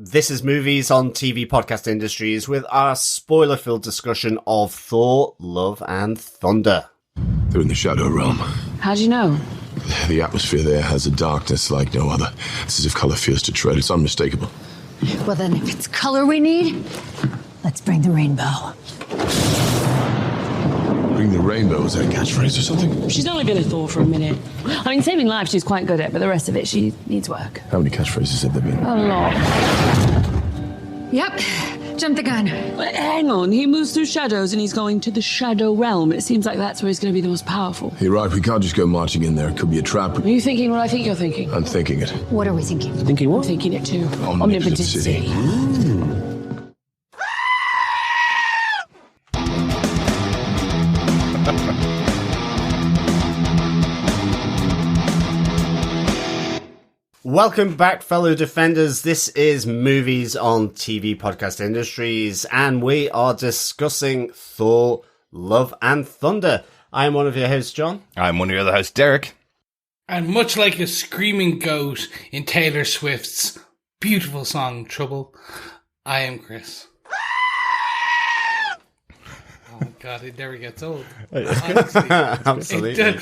This is Movies on TV Podcast Industries with our spoiler-filled discussion of Thor, Love and Thunder. They're in the Shadow Realm. How do you know? The atmosphere there has a darkness like no other. It's as if color fears to tread. It's unmistakable. Well then, if it's color we need, let's bring the rainbow. Bring the rainbow. Is that a catchphrase or something? She's only been a Thor for a minute. I mean, saving lives she's quite good at, but the rest of it, she needs work. How many catchphrases have there been? A lot. Yep, jump the gun. But hang on, he moves through shadows and he's going to the Shadow Realm. It seems like that's where he's going to be the most powerful. You're right, we can't just go marching in there. It could be a trap. Are you thinking what I think you're thinking? I'm thinking it. What are we thinking? Thinking what? Thinking it too. Omnipotent City. Welcome back, fellow defenders. This is Movies on TV Podcast Industries, and we are discussing Thor, Love and Thunder. I am one of your hosts, John. I'm one of your other hosts, Derek. And much like a screaming goat in Taylor Swift's beautiful song, Trouble, I am Chris. Oh God, it never gets old. Honestly, Absolutely.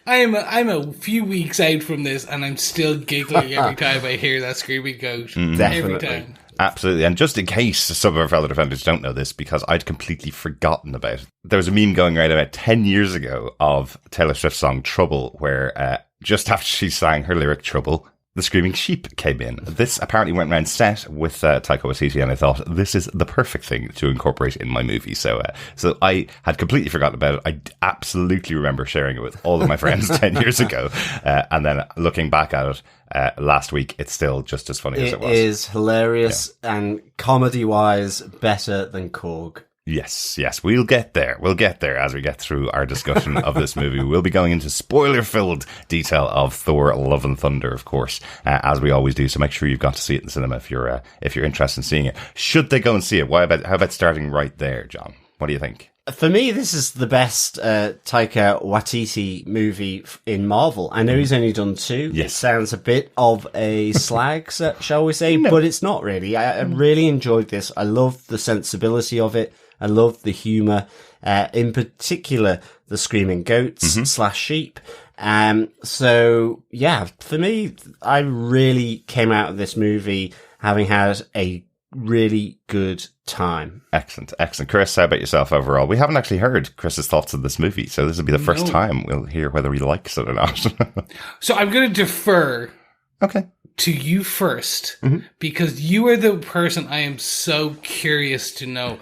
I'm a few weeks out from this, and I'm still giggling every time I hear that screaming goat. Every Definitely. time. Absolutely. And just in case some of our fellow defenders don't know this, because I'd completely forgotten about it, there was a meme going around about 10 years ago of Taylor Swift's song Trouble, where just after she sang her lyric Trouble, the screaming sheep came in. This apparently went around set with Taika Waititi, and I thought, this is the perfect thing to incorporate in my movie. So I had completely forgotten about it. I absolutely remember sharing it with all of my friends 10 years ago. And then looking back at it last week, it's still just as funny as it was. It is hilarious and comedy-wise better than Korg. Yes, we'll get there. We'll get there as we get through our discussion of this movie. We'll be going into spoiler-filled detail of Thor: Love and Thunder, of course, as we always do. So make sure you've got to see it in the cinema if you're interested in seeing it. Should they go and see it? How about starting right there, John? What do you think? For me, this is the best Taika Waititi movie in Marvel. I know he's only done two. Yes. It sounds a bit of a slag, shall we say, but it's not really. I really enjoyed this. I love the sensibility of it. I love the humour, in particular, the screaming goats / sheep. So, yeah, for me, I really came out of this movie having had a really good time. Excellent. Chris, how about yourself overall? We haven't actually heard Chris's thoughts of this movie, so this will be the first time we'll hear whether he likes it or not. So I'm going to defer to you first, because you are the person I am so curious to know.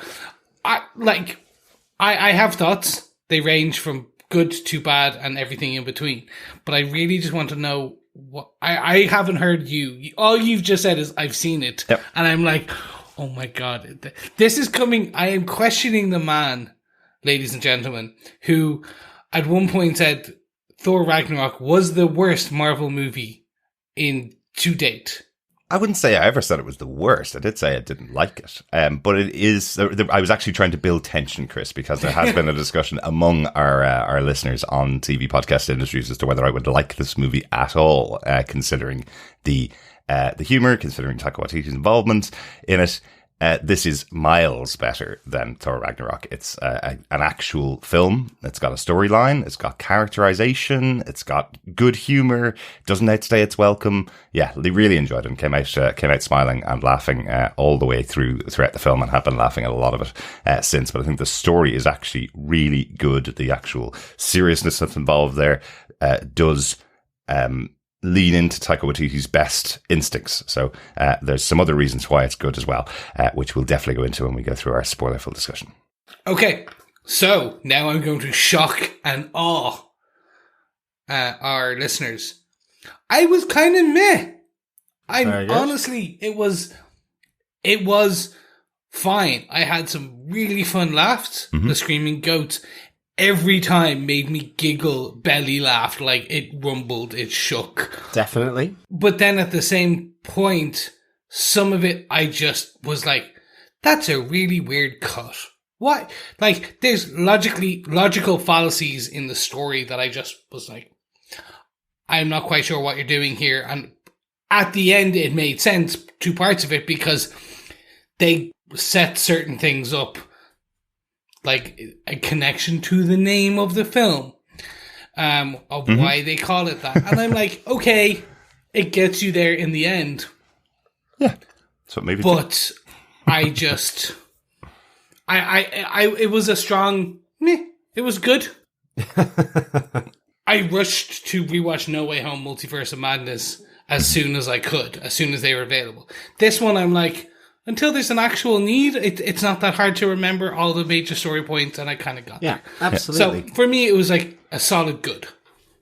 I have thoughts. They range from good to bad and everything in between. But I really just want to know what I haven't heard you. All you've just said is I've seen it. Yep. And I'm like, oh my God, this is coming. I am questioning the man, ladies and gentlemen, who at one point said Thor Ragnarok was the worst Marvel movie to date. I wouldn't say I ever said it was the worst. I did say I didn't like it. But it is, I was actually trying to build tension, Chris, because there has been a discussion among our listeners on TV Podcast Industries as to whether I would like this movie at all, considering the humor, considering Taika Waititi's involvement in it. This is miles better than Thor Ragnarok. It's an actual film. It's got a storyline. It's got characterization. It's got good humor. Doesn't outstay its welcome. Yeah, they really enjoyed it and came out smiling and laughing all the way throughout the film, and have been laughing at a lot of it since. But I think the story is actually really good. The actual seriousness that's involved there does lean into Taika Waititi's best instincts. So there's some other reasons why it's good as well, which we'll definitely go into when we go through our spoiler-filled discussion. Okay, so now I'm going to shock and awe our listeners. I was kind of meh. Honestly, it was fine. I had some really fun laughs. The screaming goats every time made me giggle, belly laugh, like it rumbled, it shook. Definitely. But then at the same point, some of it I just was like, that's a really weird cut. Why? Like, there's logical fallacies in the story that I just was like, I'm not quite sure what you're doing here. And at the end, it made sense, two parts of it, because they set certain things up, like a connection to the name of the film, of why they call it that. And I'm like, okay, it gets you there in the end. Yeah. That's what maybe. But I just, it was a strong, meh, it was good. I rushed to rewatch No Way Home Multiverse of Madness as soon as I could, as soon as they were available. This one, I'm like, until there's an actual need, it's not that hard to remember all the major story points, and I kind of got there. Absolutely. So for me, it was like a solid good.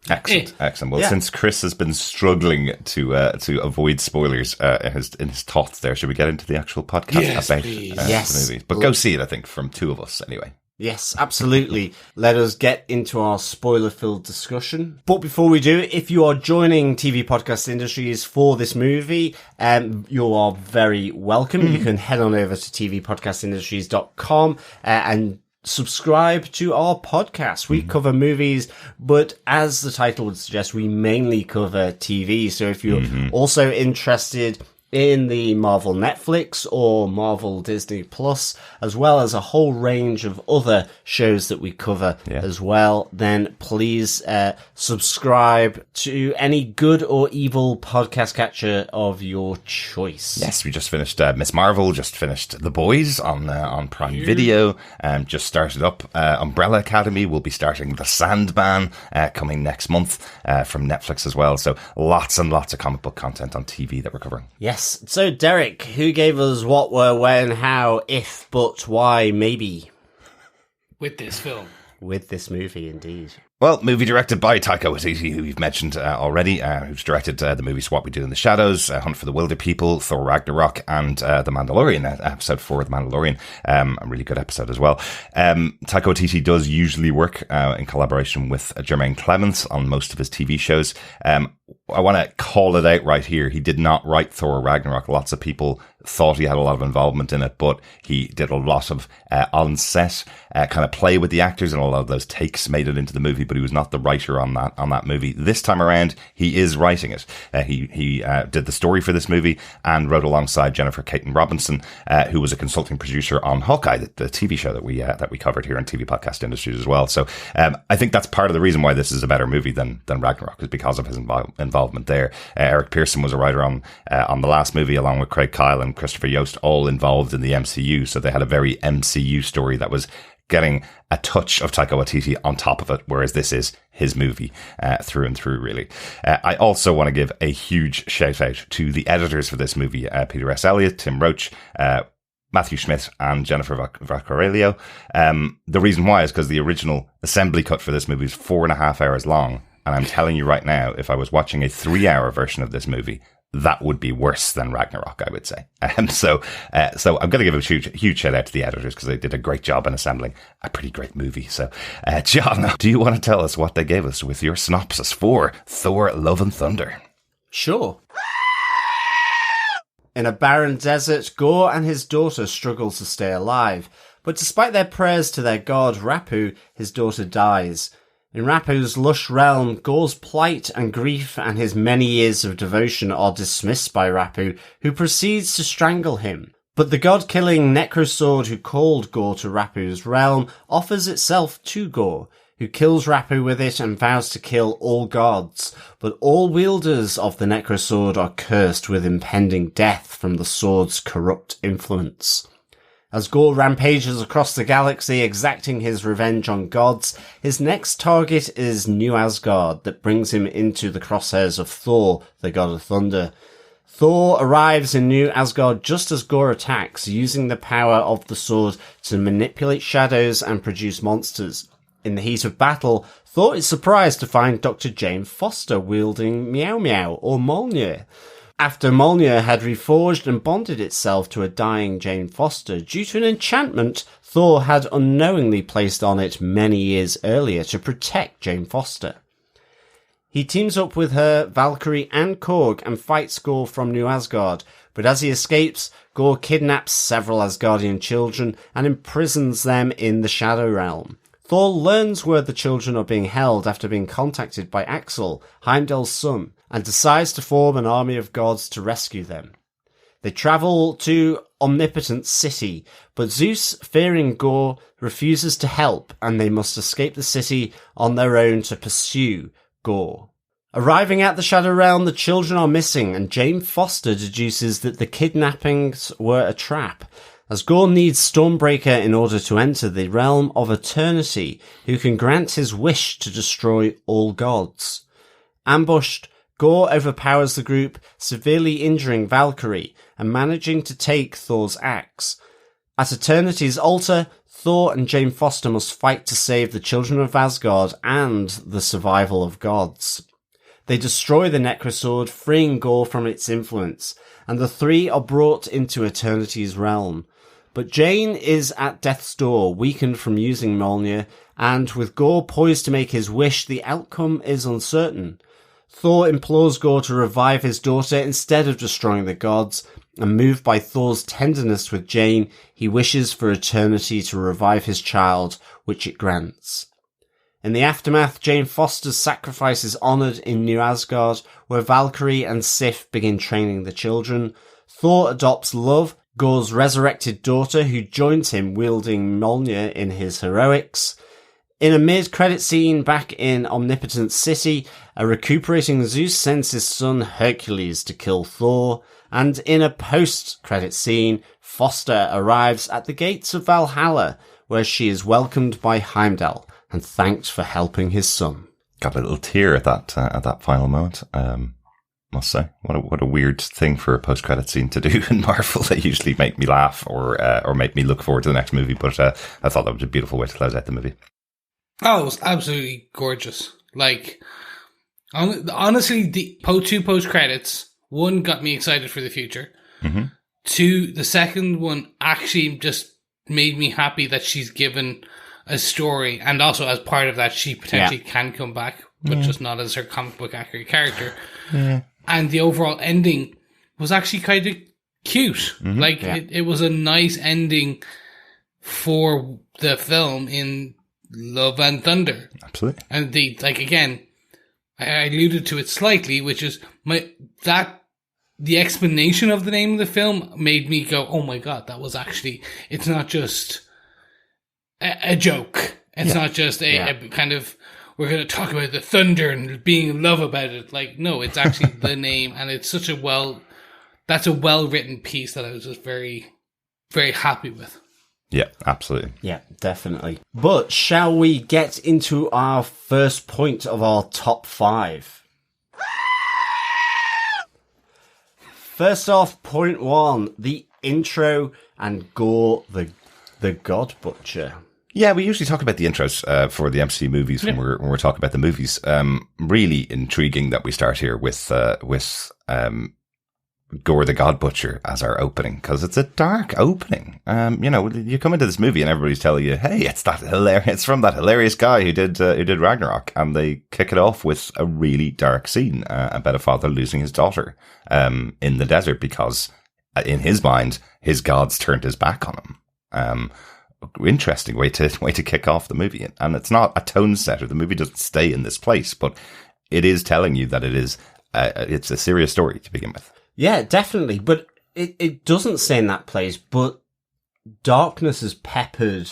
Excellent, excellent. Well, since Chris has been struggling to avoid spoilers in his thoughts there, should we get into the actual podcast about the movie? But go see it, I think, from two of us anyway. Yes, absolutely. Let us get into our spoiler-filled discussion. But before we do, if you are joining TV Podcast Industries for this movie, you are very welcome. You can head on over to tvpodcastindustries.com and subscribe to our podcast. We cover movies, but as the title would suggest, we mainly cover TV. So if you're also interested in the Marvel Netflix or Marvel Disney Plus, as well as a whole range of other shows that we cover as well, then please subscribe to any good or evil podcast catcher of your choice. Yes, we just finished Miss Marvel, just finished The Boys on Prime Video, just started up Umbrella Academy. We'll be starting The Sandman coming next month from Netflix as well. So lots and lots of comic book content on TV that we're covering. Yes. So, Derek, who gave us what, where, when, how, if, but, why, maybe? With this film. With this movie, indeed. Well, movie directed by Taika Waititi, who you've mentioned already, who's directed the movies What We Do in the Shadows, Hunt for the Wilder People, Thor Ragnarok, and The Mandalorian, episode 4 of The Mandalorian. A really good episode as well. Taika Waititi does usually work in collaboration with Jermaine Clements on most of his TV shows. I want to call it out right here. He did not write Thor Ragnarok. Lots of people thought he had a lot of involvement in it, but he did a lot of on-set kind of play with the actors, and a lot of those takes made it into the movie, but he was not the writer on that movie. This time around, he is writing it. He did the story for this movie and wrote alongside Jennifer Kaytin Robinson, who was a consulting producer on Hawkeye, the TV show that we covered here on TV Podcast Industries as well. So I think that's part of the reason why this is a better movie than Ragnarok, is because of his involvement there. Eric Pearson was a writer on the last movie, along with Craig Kyle and Christopher Yost, all involved in the MCU. So they had a very MCU story that was getting a touch of Taika Waititi on top of it, whereas this is his movie through and through, really. I also want to give a huge shout out to the editors for this movie, Peter S. Elliott, Tim Roach, Matthew Schmidt, and Jennifer Vaccarello. The reason why is because the original assembly cut for this movie is 4.5 hours long. And I'm telling you right now, if I was watching a 3-hour version of this movie, that would be worse than Ragnarok, I would say. So I'm going to give a huge shout out to the editors, because they did a great job in assembling a pretty great movie. So, John, do you want to tell us what they gave us with your synopsis for Thor Love and Thunder? Sure. In a barren desert, Gorr and his daughter struggle to stay alive. But despite their prayers to their god, Rapu, his daughter dies. In Rapu's lush realm, Gorr's plight and grief and his many years of devotion are dismissed by Rapu, who proceeds to strangle him. But the god-killing Necrosword who called Gorr to Rapu's realm offers itself to Gorr, who kills Rapu with it and vows to kill all gods. But all wielders of the Necrosword are cursed with impending death from the sword's corrupt influence. As Gorr rampages across the galaxy, exacting his revenge on gods, his next target is New Asgard, that brings him into the crosshairs of Thor, the god of thunder. Thor arrives in New Asgard just as Gorr attacks, using the power of the sword to manipulate shadows and produce monsters. In the heat of battle, Thor is surprised to find Dr. Jane Foster wielding Meow Meow, or Mjolnir. After Mjolnir had reforged and bonded itself to a dying Jane Foster due to an enchantment Thor had unknowingly placed on it many years earlier to protect Jane Foster. He teams up with her, Valkyrie and Korg, and fights Gorr from New Asgard, but as he escapes, Gorr kidnaps several Asgardian children and imprisons them in the Shadow Realm. Thor learns where the children are being held after being contacted by Axel, Heimdall's son, and decides to form an army of gods to rescue them. They travel to Omnipotent City, but Zeus, fearing Gorr, refuses to help, and they must escape the city on their own to pursue Gorr. Arriving at the Shadow Realm, the children are missing, and Jane Foster deduces that the kidnappings were a trap, as Gorr needs Stormbreaker in order to enter the Realm of Eternity, who can grant his wish to destroy all gods. Ambushed, Gorr overpowers the group, severely injuring Valkyrie and managing to take Thor's axe. At Eternity's altar, Thor and Jane Foster must fight to save the children of Asgard and the survival of gods. They destroy the Necrosword, freeing Gorr from its influence, and the three are brought into Eternity's realm. But Jane is at death's door, weakened from using Mjolnir, and with Gorr poised to make his wish, the outcome is uncertain. Thor implores Gorr to revive his daughter instead of destroying the gods, and moved by Thor's tenderness with Jane, he wishes for Eternity to revive his child, which it grants. In the aftermath, Jane Foster's sacrifice is honoured in New Asgard, where Valkyrie and Sif begin training the children. Thor adopts Love, Gorr's resurrected daughter, who joins him wielding Mjolnir in his heroics. In a mid-credit scene back in Omnipotent City, a recuperating Zeus sends his son Hercules to kill Thor, and in a post-credit scene, Foster arrives at the gates of Valhalla, where she is welcomed by Heimdall and thanked for helping his son. Got a little tear at that final moment. Must say, what a weird thing for a post-credit scene to do in Marvel. They usually make me laugh or make me look forward to the next movie, but I thought that was a beautiful way to close out the movie. Oh, it was absolutely gorgeous. Like, honestly, the two post-credits, one got me excited for the future. Mm-hmm. Two, the second one actually just made me happy that she's given a story, and also as part of that, she potentially can come back, but just not as her comic book accurate character. Yeah. And the overall ending was actually kind of cute. Mm-hmm. Like, it was a nice ending for the film in Love and Thunder. Absolutely. And again, I alluded to it slightly, which is the explanation of the name of the film made me go, oh my God, that was actually, it's not just a joke. It's not just a kind of, we're going to talk about the thunder and being in love about it. Like, no, it's actually the name, and it's such that's a well-written piece that I was just very, very happy with. Yeah, absolutely. Yeah, definitely. But shall we get into our first point of our top 5? First off, point 1, the intro and Gorr the God Butcher. Yeah, we usually talk about the intros for the MCU movies when we're talking about the movies. Really intriguing that we start here with Gorr the God Butcher as our opening, because it's a dark opening. You come into this movie and everybody's telling you, hey, it's from that hilarious guy who did Ragnarok, and they kick it off with a really dark scene about a father losing his daughter in the desert because in his mind his gods turned his back on him. Interesting way to kick off the movie, and it's not a tone setter. The movie doesn't stay in this place, but it is telling you that it's a serious story to begin with. Yeah, definitely. But it doesn't stay in that place, but darkness is peppered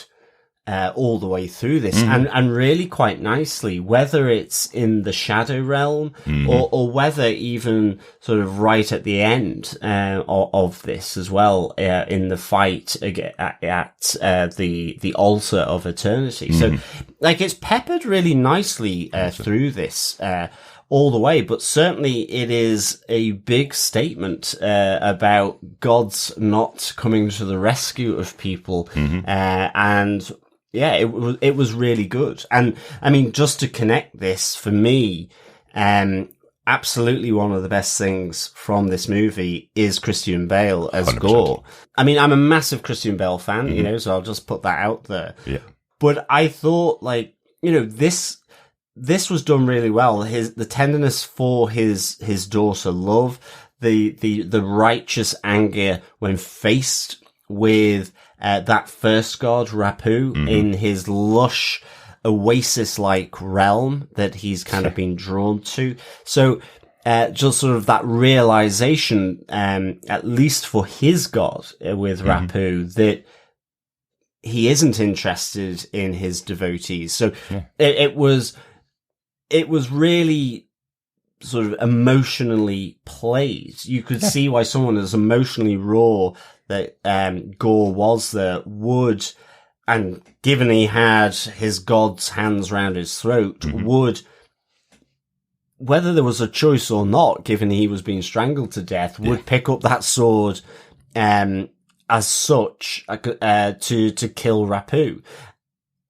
all the way through this, and really quite nicely, whether it's in the Shadow Realm or whether even sort of right at the end of this as well, in the fight at the altar of eternity. So, like, it's peppered really nicely through this all the way, but certainly it is a big statement about gods not coming to the rescue of people, and yeah, it was really good. And I mean, just to connect this for me, absolutely one of the best things from this movie is Christian Bale as 100%. Gorr. I mean, I'm a massive Christian Bale fan, so I'll just put that out there. Yeah. But I thought, like, this was done really well. The tenderness for his daughter Love, the righteous anger when faced with that first god Rapu in his lush oasis-like realm that he's kind of been drawn to. So, just sort of that realization, at least for his god with Rapu, that he isn't interested in his devotees. So it was really sort of emotionally played. You could see why someone as emotionally raw that Gorr was there would, and given he had his god's hands round his throat, would, whether there was a choice or not, given he was being strangled to death, would pick up that sword as such to kill Rapu.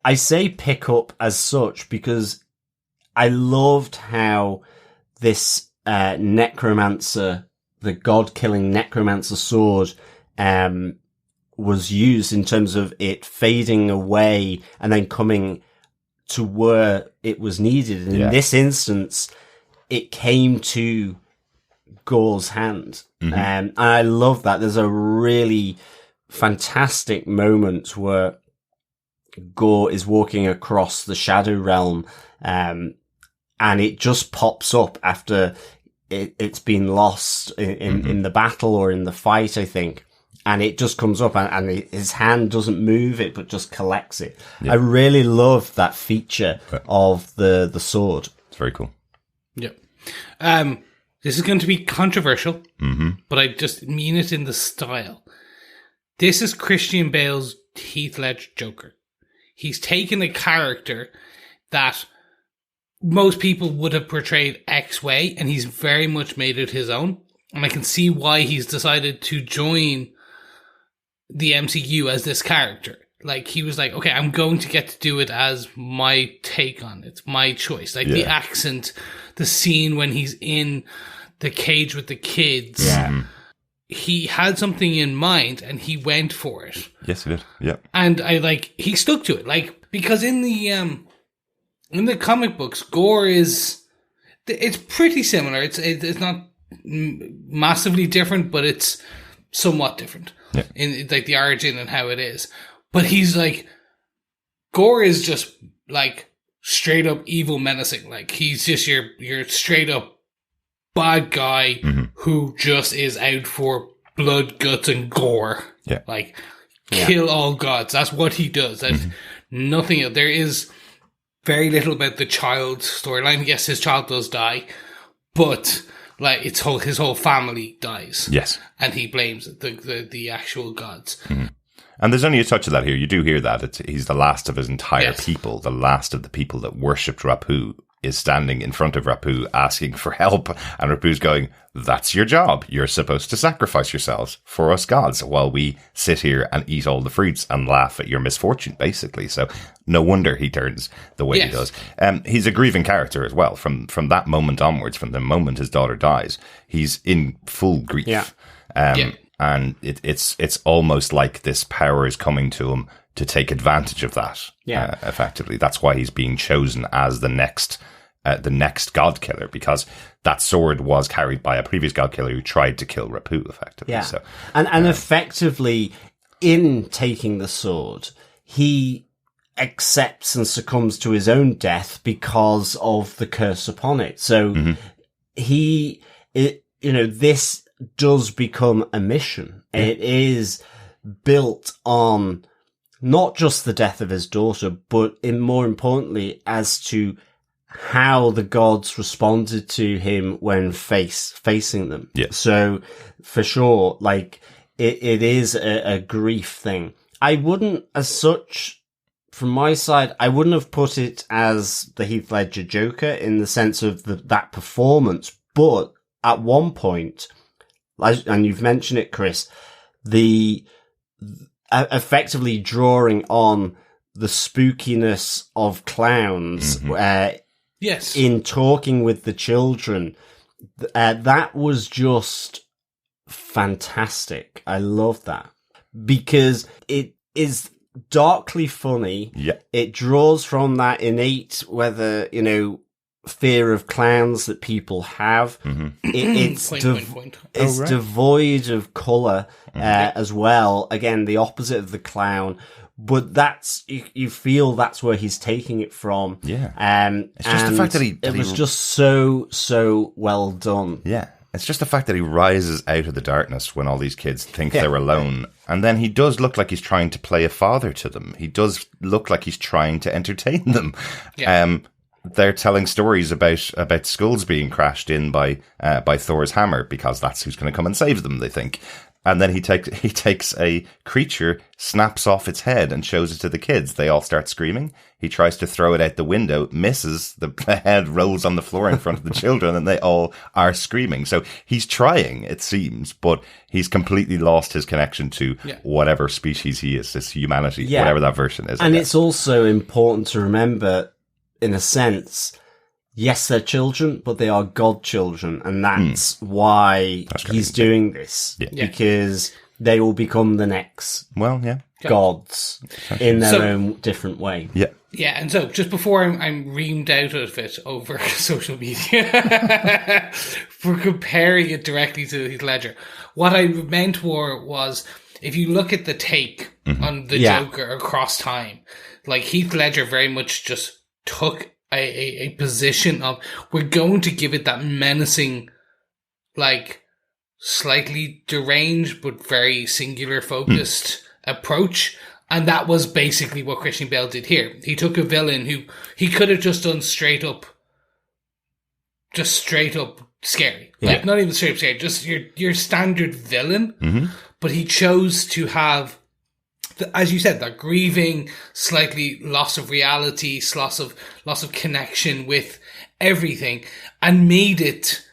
I say pick up as such because I loved how this necromancer, the god-killing necromancer sword, was used in terms of it fading away and then coming to where it was needed. And in this instance, it came to Gorr's hand. And I love that. There's a really fantastic moment where Gorr is walking across the Shadow Realm, and it just pops up after it's been lost in the battle or in the fight, I think. And it just comes up and his hand doesn't move it, but just collects it. Yeah. I really love that feature of the sword. It's very cool. Yep. This is going to be controversial, but I just mean it in the style. This is Christian Bale's Heath Ledger Joker. He's taken a character that most people would have portrayed X way, and he's very much made it his own. And I can see why he's decided to join the MCU as this character. Like, he was like, okay, I'm going to get to do it as my take on it. It's my choice. Like, the accent, the scene when he's in the cage with the kids. Yeah. He had something in mind and he went for it. Yes, he did. Yeah. And he stuck to it. Like, because in the comic books, Gorr it's pretty similar. It's not massively different, but it's somewhat different in like the origin and how it is. But he's like, Gorr is just like straight up evil menacing. Like, he's just your straight up bad guy who just is out for blood, guts, and gore. Yeah. Like, kill all gods. That's what he does. There's nothing else. There is very little about the child storyline. Yes, his child does die, but like his whole family dies. Yes. And he blames the actual gods. And there's only a touch of that here. You do hear that. He's the last of his entire people. The last of the people that worshipped Rapu is standing in front of Rapu asking for help. And Rapu's going, that's your job. You're supposed to sacrifice yourselves for us gods while we sit here and eat all the fruits and laugh at your misfortune, basically. So no wonder he turns the way he does. He's a grieving character as well. From that moment onwards, from the moment his daughter dies, he's in full grief. And it's almost like this power is coming to him to take advantage of that. Effectively, that's why he's being chosen as the next god killer, because that sword was carried by a previous god killer who tried to kill Rapu. Effectively, so and effectively, in taking the sword, he accepts and succumbs to his own death because of the curse upon it. So this does become a mission. It is built on not just the death of his daughter, but more importantly, as to how the gods responded to him when facing them. Yeah. So for sure, like it is a grief thing. I wouldn't, as such, from my side, I wouldn't have put it as the Heath Ledger Joker in the sense of that performance, but at one point, and you've mentioned it, Chris, effectively drawing on the spookiness of clowns, in talking with the children, that was just fantastic. I love that because it is darkly funny. Yeah. It draws from that innate, whether, fear of clowns that people have. It's it's devoid of colour as well. Again, the opposite of the clown. But that's you feel that's where he's taking it from. Yeah. It's just the fact that it was just so well done. Yeah. It's just the fact that he rises out of the darkness when all these kids think they're alone. And then he does look like he's trying to play a father to them. He does look like he's trying to entertain them. Yeah. They're telling stories about skulls being crashed in by Thor's hammer because that's who's going to come and save them, they think. And then he takes a creature, snaps off its head and shows it to the kids. They all start screaming. He tries to throw it out the window, misses. The head rolls on the floor in front of the children and they all are screaming. So he's trying, it seems, but he's completely lost his connection to whatever species he is, this humanity, whatever that version is. And it's also important to remember, in a sense, yes, they're children, but they are godchildren, and that's why he's doing this, because they will become the next gods in their own different way. Yeah. Yeah, and so just before I'm reamed out of it over social media for comparing it directly to Heath Ledger, what I meant was if you look at the take on the Joker across time, like Heath Ledger very much just took a position of, we're going to give it that menacing, like slightly deranged but very singular focused approach. And that was basically what Christian Bale did here. He took a villain who he could have just done straight up scary. Like not even straight up scary, just your standard villain. But he chose to have, as you said, that grieving, slightly loss of reality, loss of connection with everything, and made it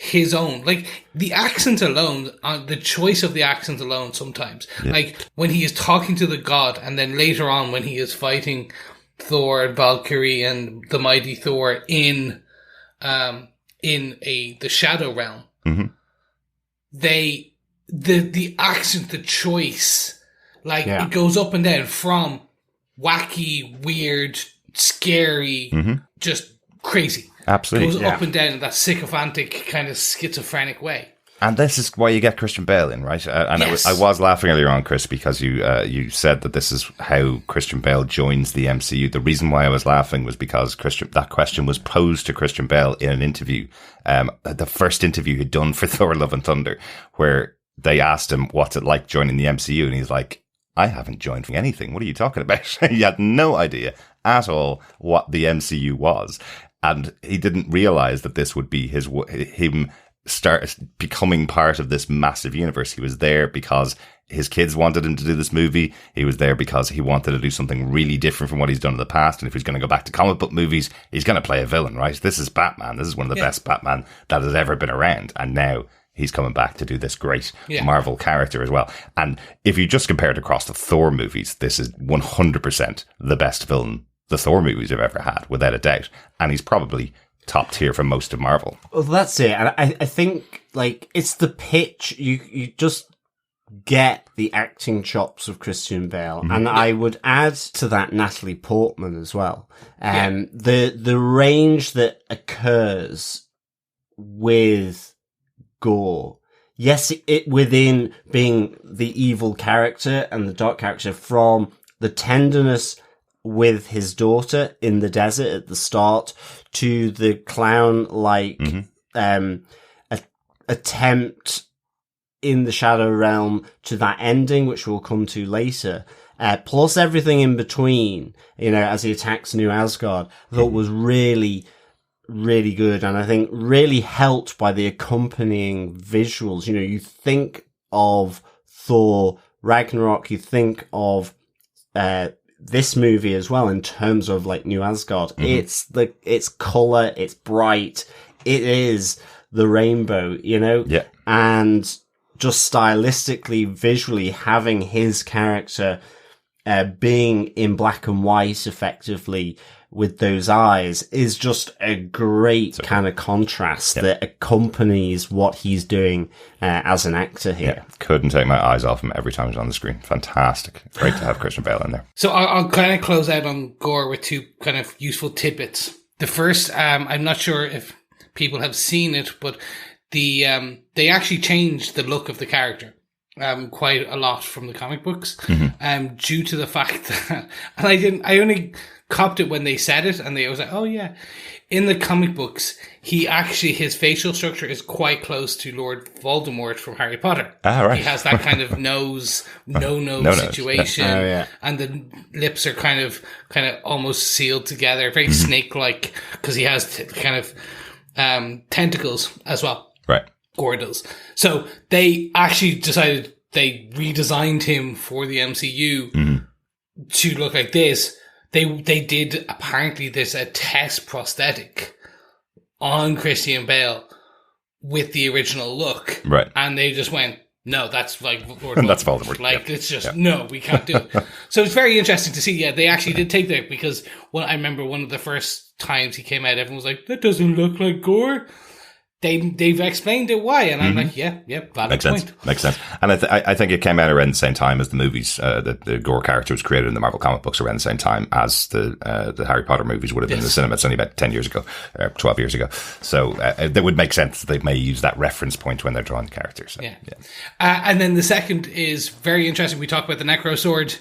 his own. Like the accent alone, the choice of the accent alone sometimes. Like when he is talking to the god, and then later on when he is fighting Thor and Valkyrie and the mighty Thor in the Shadow Realm, the accent, the choice, like it goes up and down from wacky, weird, scary, just crazy. Absolutely. It goes up and down in that sycophantic kind of schizophrenic way. And this is why you get Christian Bale in, right? And I was laughing earlier on, Chris, because you said that this is how Christian Bale joins the MCU. The reason why I was laughing was because that question was posed to Christian Bale in an interview, the first interview he'd done for Thor Love and Thunder, where they asked him what's it like joining the MCU, and he's like, I haven't joined anything. What are you talking about? He had no idea at all what the MCU was. And he didn't realize that this would be him start becoming part of this massive universe. He was there because his kids wanted him to do this movie. He was there because he wanted to do something really different from what he's done in the past. And if he's going to go back to comic book movies, he's going to play a villain, right? This is Batman. This is one of the best Batman that has ever been around. And now he's coming back to do this great Marvel character as well. And if you just compare it across the Thor movies, this is 100% the best villain the Thor movies have ever had, without a doubt. And he's probably top tier for most of Marvel. Well, that's it. And I think, like, it's the pitch. You just get the acting chops of Christian Bale. And I would add to that Natalie Portman as well. The range that occurs with Gorr. Yes, it within being the evil character and the dark character, from the tenderness with his daughter in the desert at the start to the clown-like attempt in the Shadow Realm to that ending, which we'll come to later, plus everything in between, as he attacks New Asgard, I thought was really, really good, and I think really helped by the accompanying visuals. You think of Thor Ragnarok, you think of this movie as well in terms of like New Asgard. It's color, it's bright, it is the rainbow, and just stylistically, visually, having his character being in black and white effectively with those eyes is just a great kind of contrast that accompanies what he's doing as an actor here. Yeah, couldn't take my eyes off him every time he's on the screen. Fantastic. Great to have Christian Bale in there. So I'll kind of close out on Gorr with two kind of useful tidbits. the first, I'm not sure if people have seen it, but they actually changed the look of the character. Quite a lot from the comic books, due to the fact that, and I only copped it when they said it, and they was like, oh yeah, in the comic books, his facial structure is quite close to Lord Voldemort from Harry Potter. Ah, right. He has that kind of nose situation, and the lips are kind of almost sealed together, very snake-like, because he has kind of tentacles as well. Right. Gorr does. So they actually decided they redesigned him for the MCU to look like this. They did apparently a test prosthetic on Christian Bale with the original look, right? And they just went, no, that's like Lord that's Voldemort. Like it's just no, we can't do it. So it's very interesting to see. Yeah, they actually did take that, because I remember one of the first times he came out, everyone was like, that doesn't look like Gorr. They've explained it why, and I'm like, yeah, valid point. Makes sense. And I think it came out around the same time as the movies. The Gorr character was created in the Marvel comic books around the same time as the Harry Potter movies would have been in the cinema. It's only about 10 years ago, 12 years ago. So that would make sense that they may use that reference point when they're drawing the characters. So, and then the second is very interesting. We talk about the Necrosword.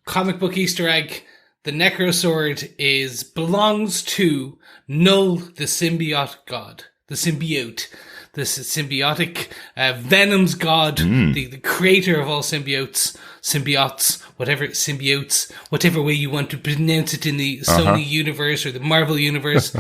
Comic book Easter egg. The Necrosword belongs to Null, the symbiote god. The symbiote, the symbiotic Venom's god, the creator of all symbiotes, whatever way you want to pronounce it in the Sony universe or the Marvel universe.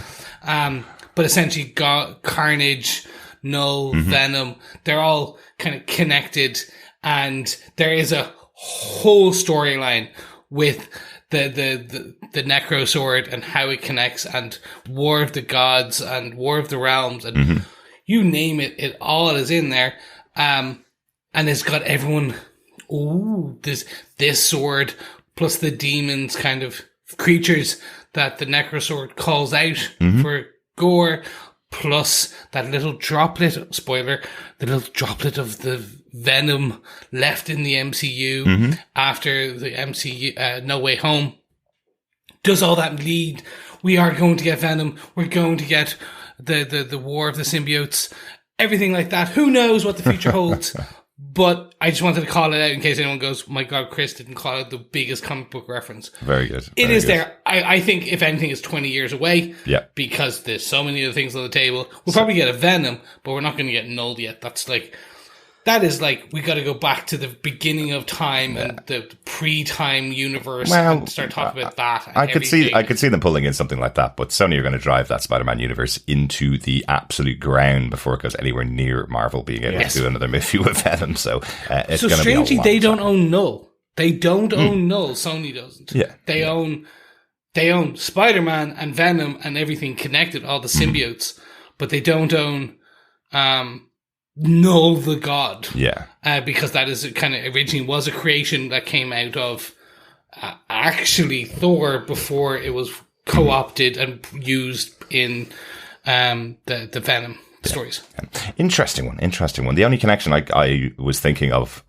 But essentially, Carnage, Null, Venom, they're all kind of connected, and there is a whole storyline with the Necrosword and how it connects, and War of the Gods and War of the Realms, and you name it, it all is in there. And it's got everyone, this sword plus the demons kind of creatures that the Necrosword calls out for Gorr, plus that little droplet, spoiler, the little droplet of the Venom left in the MCU after the MCU No Way Home. Does all that lead? We are going to get Venom. We're going to get the War of the Symbiotes. Everything like that. Who knows what the future holds? But I just wanted to call it out in case anyone goes, my God, Chris didn't call it the biggest comic book reference. Very good. It is there. I think, if anything, it's 20 years away. Yeah. Because there's so many other things on the table. We'll probably get a Venom, but we're not going to get Null yet. That is like, we got to go back to the beginning of time and the pre-time universe and start talking about that. I could see them pulling in something like that, but Sony are going to drive that Spider-Man universe into the absolute ground before it goes anywhere near Marvel being able to do another movie with Venom. So it's going to be strangely, they don't own Null. They don't own Null. Sony doesn't. Yeah. They own Spider-Man and Venom and everything connected, all the symbiotes, but they don't own Null the God. Yeah. Because that is kind of originally was a creation that came out of actually Thor before it was co-opted and used in the Venom stories. Interesting one. The only connection I was thinking of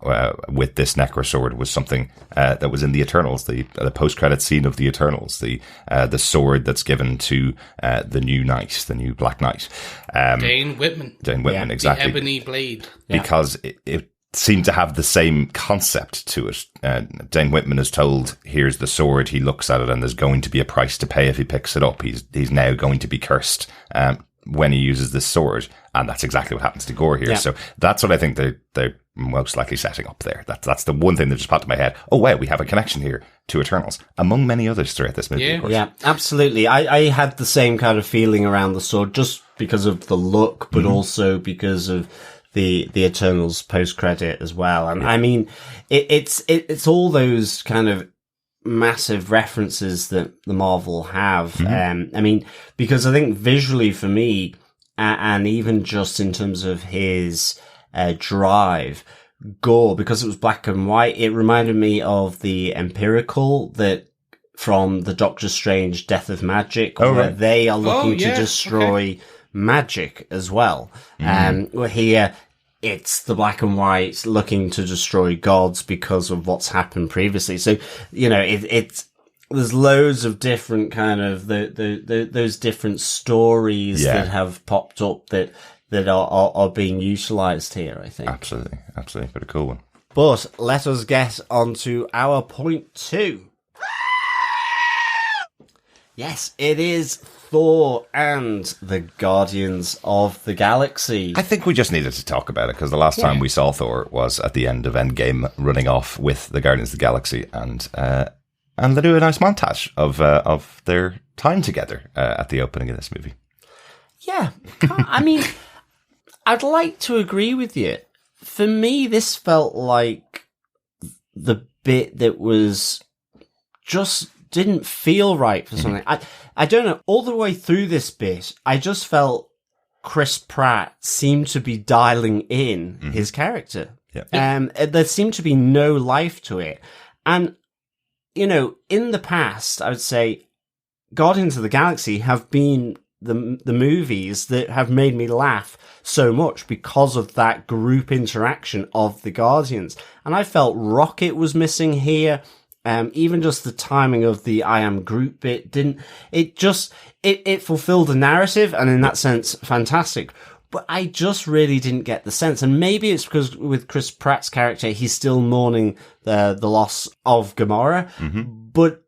with this Necrosword was something that was in the Eternals, the post-credit scene of the Eternals, the sword that's given to the new knight, the new Black Knight. Dane Whitman, exactly. The ebony blade. Because it seemed to have the same concept to it. Dane Whitman is told, here's the sword, he looks at it, and there's going to be a price to pay if he picks it up. He's now going to be cursed when he uses this sword, and that's exactly what happens to Gorr here. So that's what I think they're most likely setting up there. That's the one thing that just popped in my head. Oh wow, we have a connection here to Eternals, among many others throughout this movie. Of course. Yeah, absolutely. I had the same kind of feeling around the sword, just because of the look, but also because of the Eternals post credit as well. And I mean, it's all those kind of massive references that the Marvel have. I mean, because I think visually for me, and even just in terms of his drive, Gorr, because it was black and white, it reminded me of the Empirical that from the Doctor Strange Death of Magic, where they are looking to destroy magic as well. Here, it's the black and white looking to destroy gods because of what's happened previously. So, you know, there's loads of different kind of those different stories that have popped up that are being utilized here, I think. Absolutely. But a cool one. But let us get on to our point 2. Yes, it is Thor and the Guardians of the Galaxy. I think we just needed to talk about it because the last time we saw Thor was at the end of Endgame, running off with the Guardians of the Galaxy, and they do a nice montage of their time together at the opening of this movie. Yeah, I mean, I'd like to agree with you. For me, this felt like the bit that was just didn't feel right for something. I don't know. All the way through this bit, I just felt Chris Pratt seemed to be dialing in his character. Yeah. There seemed to be no life to it. And, you know, in the past, I would say Guardians of the Galaxy have been the movies that have made me laugh so much because of that group interaction of the Guardians. And I felt Rocket was missing here. Even just the timing of the I am Groot bit it fulfilled the narrative, and in that sense, fantastic. But I just really didn't get the sense. And maybe it's because with Chris Pratt's character, he's still mourning the loss of Gamora. But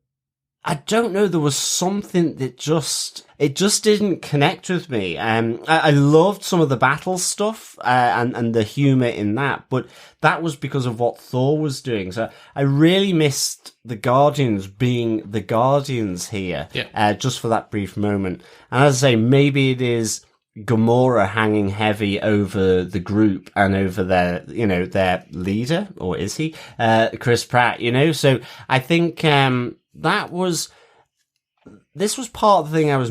I don't know, there was something that just didn't connect with me. I loved some of the battle stuff, and the humor in that, but that was because of what Thor was doing. So I really missed the Guardians being the Guardians here, just for that brief moment. And as I say, maybe it is Gamora hanging heavy over the group and over their leader, or is he, Chris Pratt, so I think, this was part of the thing I was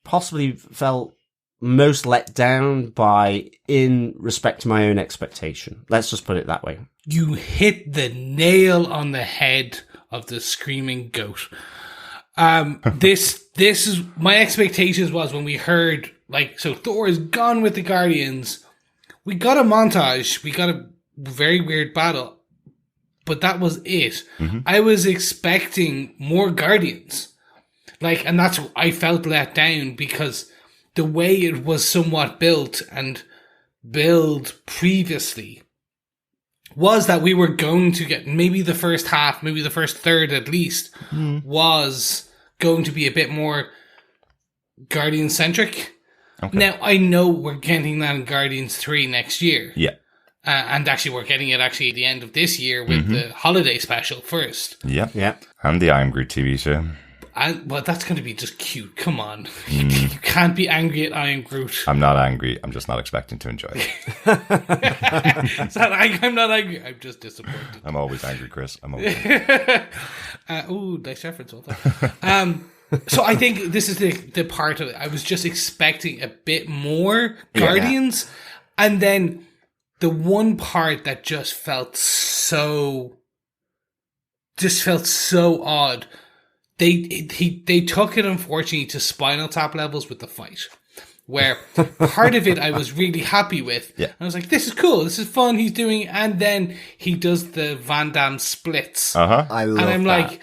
possibly felt most let down by in respect to my own expectation. Let's just put it that way. You hit the nail on the head of the screaming goat. This is my expectations was when we heard, so Thor is gone with the Guardians. We got a montage. We got a very weird battle. But that was it. I was expecting more Guardians. And that's what I felt let down because the way it was somewhat built and billed previously was that we were going to get maybe the first half, maybe the first third at least, was going to be a bit more Guardian-centric. Okay. Now, I know we're getting that in Guardians 3 next year. Yeah. And actually, we're getting it at the end of this year with the holiday special first. Yeah. Yeah. And the I Am Groot TV show. Well, that's going to be just cute. Come on. You can't be angry at I Am Groot. I'm not angry. I'm just not expecting to enjoy it. I'm not angry. I'm just disappointed. I'm always angry, Chris. I'm always angry. Nice reference. So I think this is the part of it. I was just expecting a bit more Guardians. Yeah. And then the one part that just felt so odd. They took it, unfortunately, to Spinal Tap levels with the fight, where part of it I was really happy with. Yeah. I was like, this is cool, this is fun, he's doing, and then he does the Van Damme splits. I love that. And I'm like,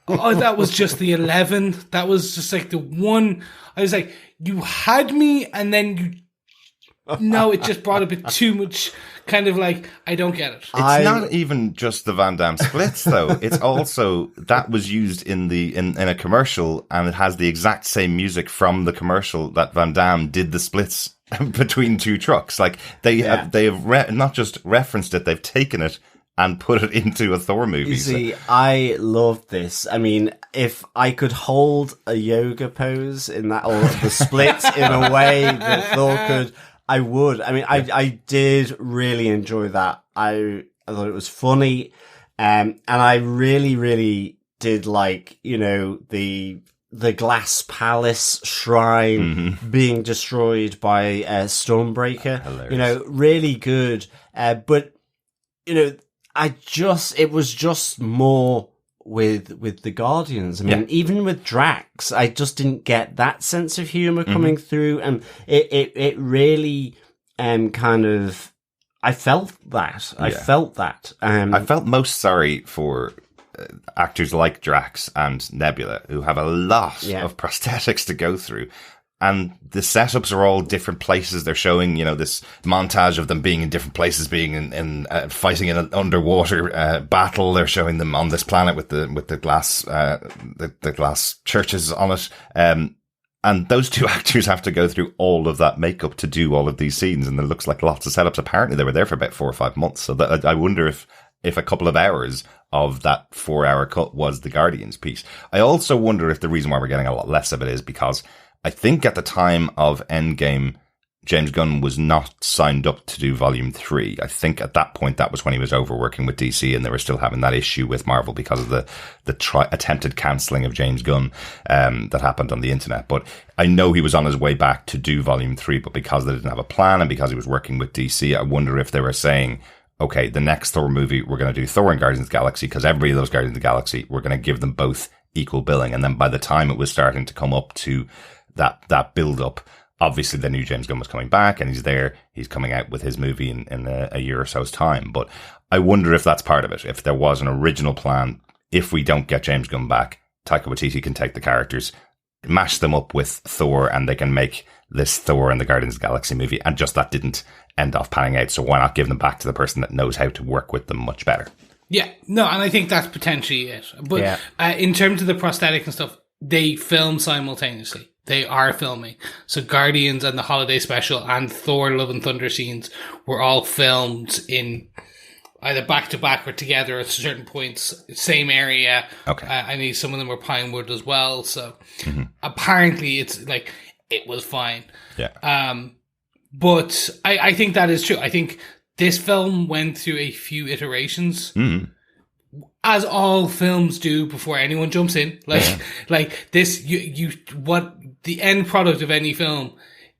oh, that was just the 11. That was just the one. I was like, you had me, and then you... No, it just brought a bit too much, I don't get it. It's not even just the Van Damme splits, though. It's also, that was used in a commercial, and it has the exact same music from the commercial that Van Damme did the splits between two trucks. They have not just referenced it, they've taken it and put it into a Thor movie. You see, I love this. I mean, if I could hold a yoga pose in that, or the splits in a way that Thor could... I would. I mean, I did really enjoy that. I thought it was funny. And I really, really did the Glass Palace shrine being destroyed by Stormbreaker. Hilarious. Really good. But, it was just more with the Guardians. I mean, even with Drax, I just didn't get that sense of humor coming through, and it really I felt that. I felt that. I felt most sorry for actors like Drax and Nebula, who have a lot of prosthetics to go through. And the setups are all different places. They're showing, this montage of them being in different places, being in fighting in an underwater battle. They're showing them on this planet with the glass the glass churches on it. And those two actors have to go through all of that makeup to do all of these scenes, and it looks like lots of setups. Apparently, they were there for about 4 or 5 months. So I wonder if a couple of hours of that 4-hour cut was the Guardians piece. I also wonder if the reason why we're getting a lot less of it is because I think at the time of Endgame, James Gunn was not signed up to do Volume 3. I think at that point, that was when he was overworking with DC, and they were still having that issue with Marvel because of the attempted cancelling of James Gunn that happened on the internet. But I know he was on his way back to do Volume 3, but because they didn't have a plan and because he was working with DC, I wonder if they were saying, okay, the next Thor movie, we're going to do Thor and Guardians of the Galaxy, because everybody loves Guardians of the Galaxy. We're going to give them both equal billing. And then by the time it was starting to come up to that build up, obviously they knew James Gunn was coming back, and he's there. He's coming out with his movie in a year or so's time. But I wonder if that's part of it. If there was an original plan, if we don't get James Gunn back, Taika Waititi can take the characters, mash them up with Thor, and they can make this Thor and the Guardians of the Galaxy movie. And just that didn't end off panning out. So why not give them back to the person that knows how to work with them much better? Yeah, no, and I think that's potentially it. But in terms of the prosthetic and stuff, they film simultaneously. They are filming. So Guardians and the holiday special and Thor Love and Thunder scenes were all filmed in either back to back or together at certain points, same area. Okay. I need some of them were Pinewood as well. So apparently it's like, it was fine. Yeah. But I think that is true. I think this film went through a few iterations. As all films do before anyone jumps in. Like this, what the end product of any film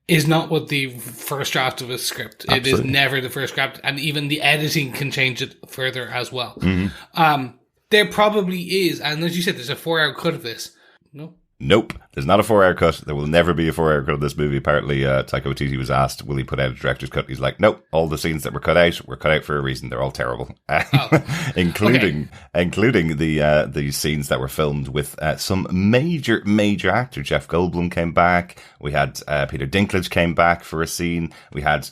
is not what the first draft of a script. Absolutely. It is never the first draft, and even the editing can change it further as well. There probably is, and as you said, there's a 4-hour cut of this. No? Nope. There's not a 4-hour cut. There will never be a 4-hour cut of this movie. Apparently, Taika Waititi was asked, will he put out a director's cut? He's like, nope. All the scenes that were cut out for a reason. They're all terrible. Including the scenes that were filmed with some major actors. Jeff Goldblum came back. We had Peter Dinklage came back for a scene. We had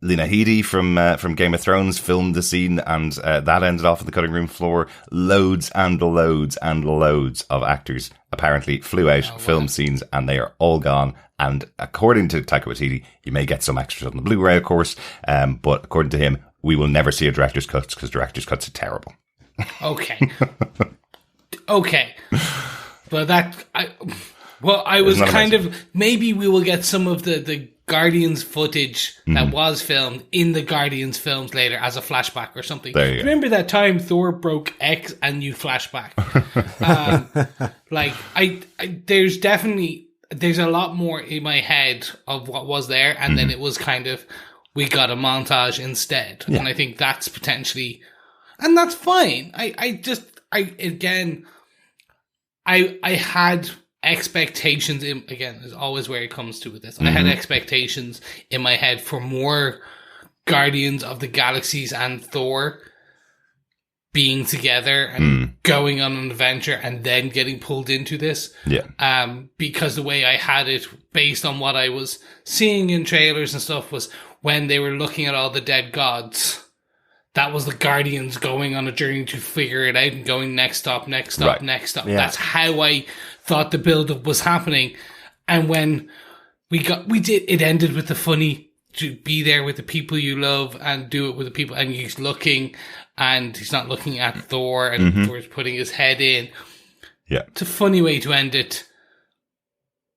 Lena Headey from Game of Thrones filmed the scene, and that ended off on the cutting room floor. Loads and loads and loads of actors apparently flew out, filmed scenes, and they are all gone. And according to Taika Waititi, you may get some extras on the Blu-ray, of course, but according to him, we will never see a director's cut because director's cuts are terrible. Okay. Okay. But I was kind of, maybe we will get some of the Guardians footage that was filmed in the Guardians films later as a flashback or something. Remember that time Thor broke X and you flashback? There's a lot more in my head of what was there, and then it was kind of, we got a montage instead. Yeah. And I think that's potentially, and that's fine. I had expectations again, is always where it comes to with this. I had expectations in my head for more Guardians of the Galaxies and Thor being together and going on an adventure and then getting pulled into this. Yeah. Because the way I had it based on what I was seeing in trailers and stuff was when they were looking at all the dead gods, that was the Guardians going on a journey to figure it out and going next stop. Yeah. That's how I thought the build-up was happening. And when it ended with the funny, to be there with the people you love and do it with the people, and he's looking, and he's not looking at Thor, and Thor's putting his head in. Yeah. It's a funny way to end it.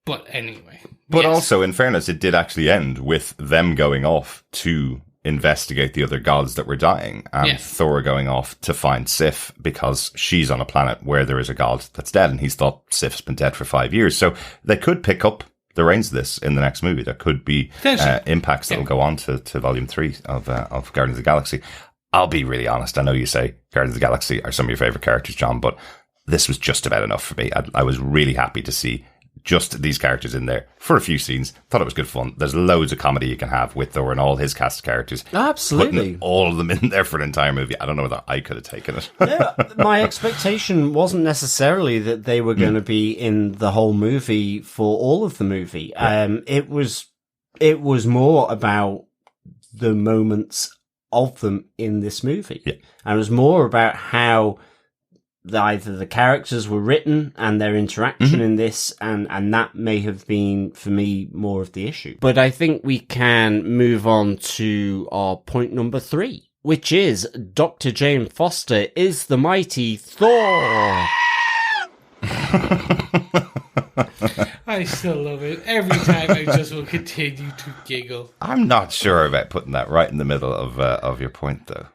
But anyway. But also, in fairness, it did actually end with them going off to investigate the other gods that were dying, and Thor going off to find Sif because she's on a planet where there is a god that's dead, and he's thought Sif's been dead for 5 years. So they could pick up the reins of this in the next movie. There could be impacts that will go on to Volume 3 of Guardians of the Galaxy. I'll be really honest. I know you say Guardians of the Galaxy are some of your favourite characters, John, but this was just about enough for me. I was really happy to see just these characters in there for a few scenes. Thought it was good fun. There's loads of comedy you can have with Thor and all his cast of characters. Absolutely. Putting all of them in there for an entire movie. I don't know whether I could have taken it. Yeah, my expectation wasn't necessarily that they were going to be in the whole movie for all of the movie. It was more about the moments of them in this movie. Yeah. And it was more about how either the characters were written and their interaction in this, and that may have been, for me, more of the issue. But I think we can move on to our point number 3, which is Dr. Jane Foster is the mighty Thor. I still love it. Every time I just will continue to giggle. I'm not sure about putting that right in the middle of your point, though.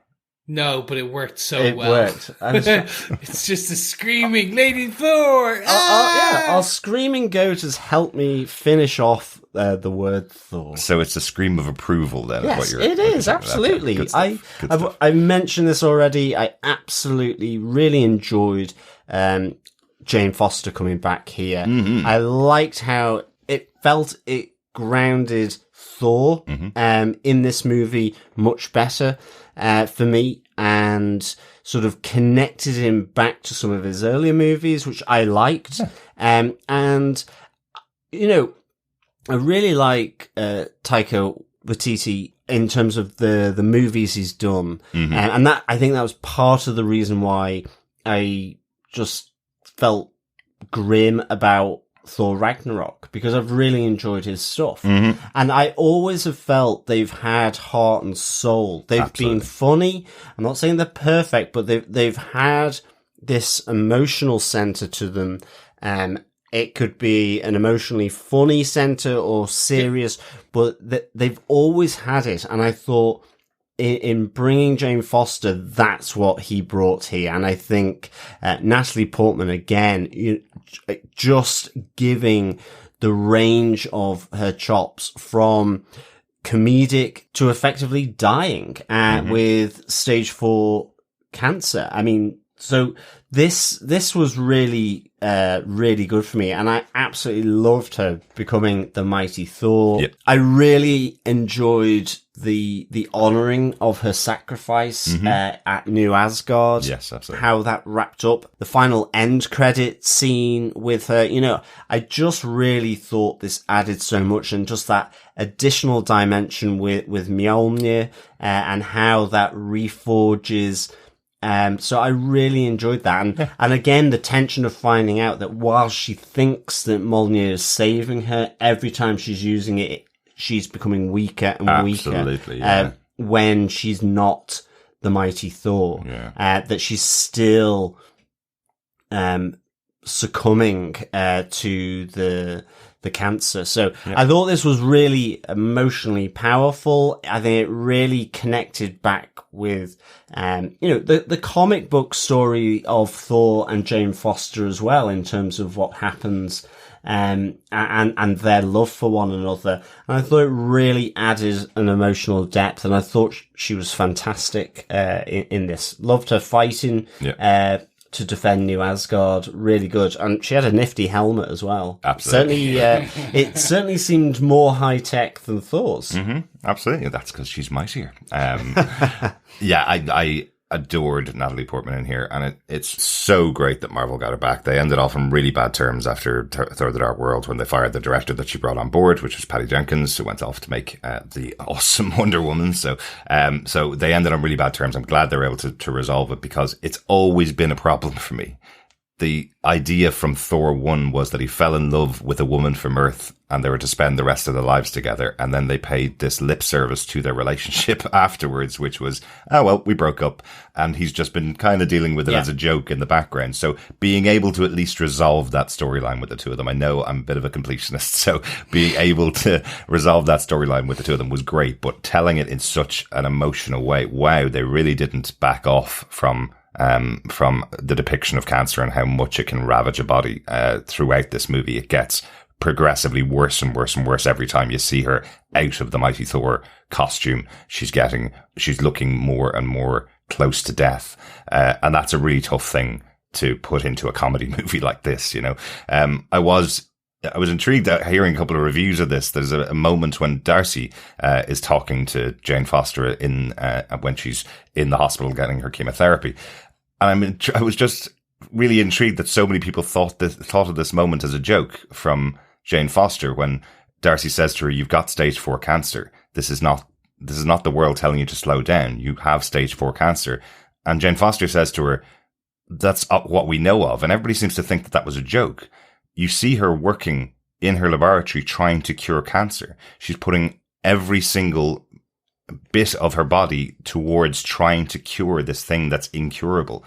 No, but it worked so It well. worked. It's just a screaming Lady Thor. Our screaming goat has helped me finish off the word Thor. So it's a scream of approval, then. Yes, is what you're, it is, saying. absolutely. Okay, good stuff. Good stuff. I mentioned this already. I absolutely really enjoyed Jane Foster coming back here. I liked how it felt it grounded Thor in this movie much better for me, and sort of connected him back to some of his earlier movies, which I liked. And, you know, I really like Taika Waititi in terms of the movies he's done. And that, I think that was part of the reason why I just felt grim about Thor Ragnarok, because I've really enjoyed his stuff. And I always have felt they've had heart and soul. They've been funny. I'm not saying they're perfect, but they've had this emotional center to them. It could be an emotionally funny center or serious, but they've always had it. And I thought, in bringing Jane Foster, that's what he brought here. And I think Natalie Portman, again, just giving the range of her chops from comedic to effectively dying with stage 4 cancer. I mean, so this was really, really good for me. And I absolutely loved her becoming the mighty Thor. Yep. I really enjoyed the honoring of her sacrifice at New Asgard. Yes, absolutely. How that wrapped up. The final end credit scene with her. You know, I just really thought this added so much, and just that additional dimension with Mjolnir and how that reforges. So I really enjoyed that. And again, the tension of finding out that while she thinks that Mjolnir is saving her, every time she's using it, she's becoming weaker and weaker. Absolutely, yeah. When she's not the mighty Thor. Yeah. That she's still succumbing to the cancer. So I thought this was really emotionally powerful. I think it really connected back with, you know, the comic book story of Thor and Jane Foster as well, in terms of what happens, and their love for one another. And I thought it really added an emotional depth, and I thought she was fantastic, in this. Loved her fighting, to defend New Asgard. Really good. And she had a nifty helmet as well. Absolutely. Certainly, it certainly seemed more high tech than Thor's. Absolutely. That's because she's mightier. Yeah, I adored Natalie Portman in here, and it's so great that Marvel got her back. They ended off on really bad terms after Thor: The Dark World, when they fired the director that she brought on board, which was Patty Jenkins, who went off to make the awesome Wonder Woman. So they ended on really bad terms. I'm glad they were able to resolve it, because it's always been a problem for me. The idea from Thor 1 was that he fell in love with a woman from Earth, and they were to spend the rest of their lives together. And then they paid this lip service to their relationship afterwards, which was, oh, well, we broke up. And he's just been kind of dealing with it as a joke in the background. So being able to at least resolve that storyline with the two of them, I know I'm a bit of a completionist, so being able to resolve that storyline with the two of them was great. But telling it in such an emotional way, wow, they really didn't back off from the depiction of cancer and how much it can ravage a body throughout this movie. It gets progressively worse and worse and worse every time you see her out of the Mighty Thor costume. She's looking more and more close to death, and that's a really tough thing to put into a comedy movie like this. You know, I was I was intrigued at hearing a couple of reviews of this. There's a moment when Darcy is talking to Jane Foster when she's in the hospital getting her chemotherapy. And I was just really intrigued that so many people thought of this moment as a joke from Jane Foster when Darcy says to her, "You've got stage 4 cancer. This is not the world telling you to slow down. You have stage 4 cancer." And Jane Foster says to her, "That's what we know of." And everybody seems to think that was a joke. You see her working in her laboratory trying to cure cancer. She's putting every single bit of her body towards trying to cure this thing that's incurable.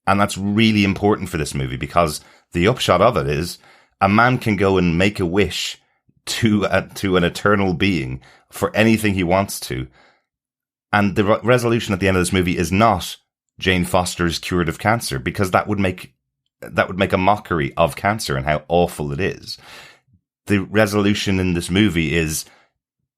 And that's really important for this movie, because the upshot of it is a man can go and make a wish to an eternal being for anything he wants to. And the resolution at the end of this movie is not Jane Foster is cured of cancer, because that would make a mockery of cancer and how awful it is. The resolution in this movie is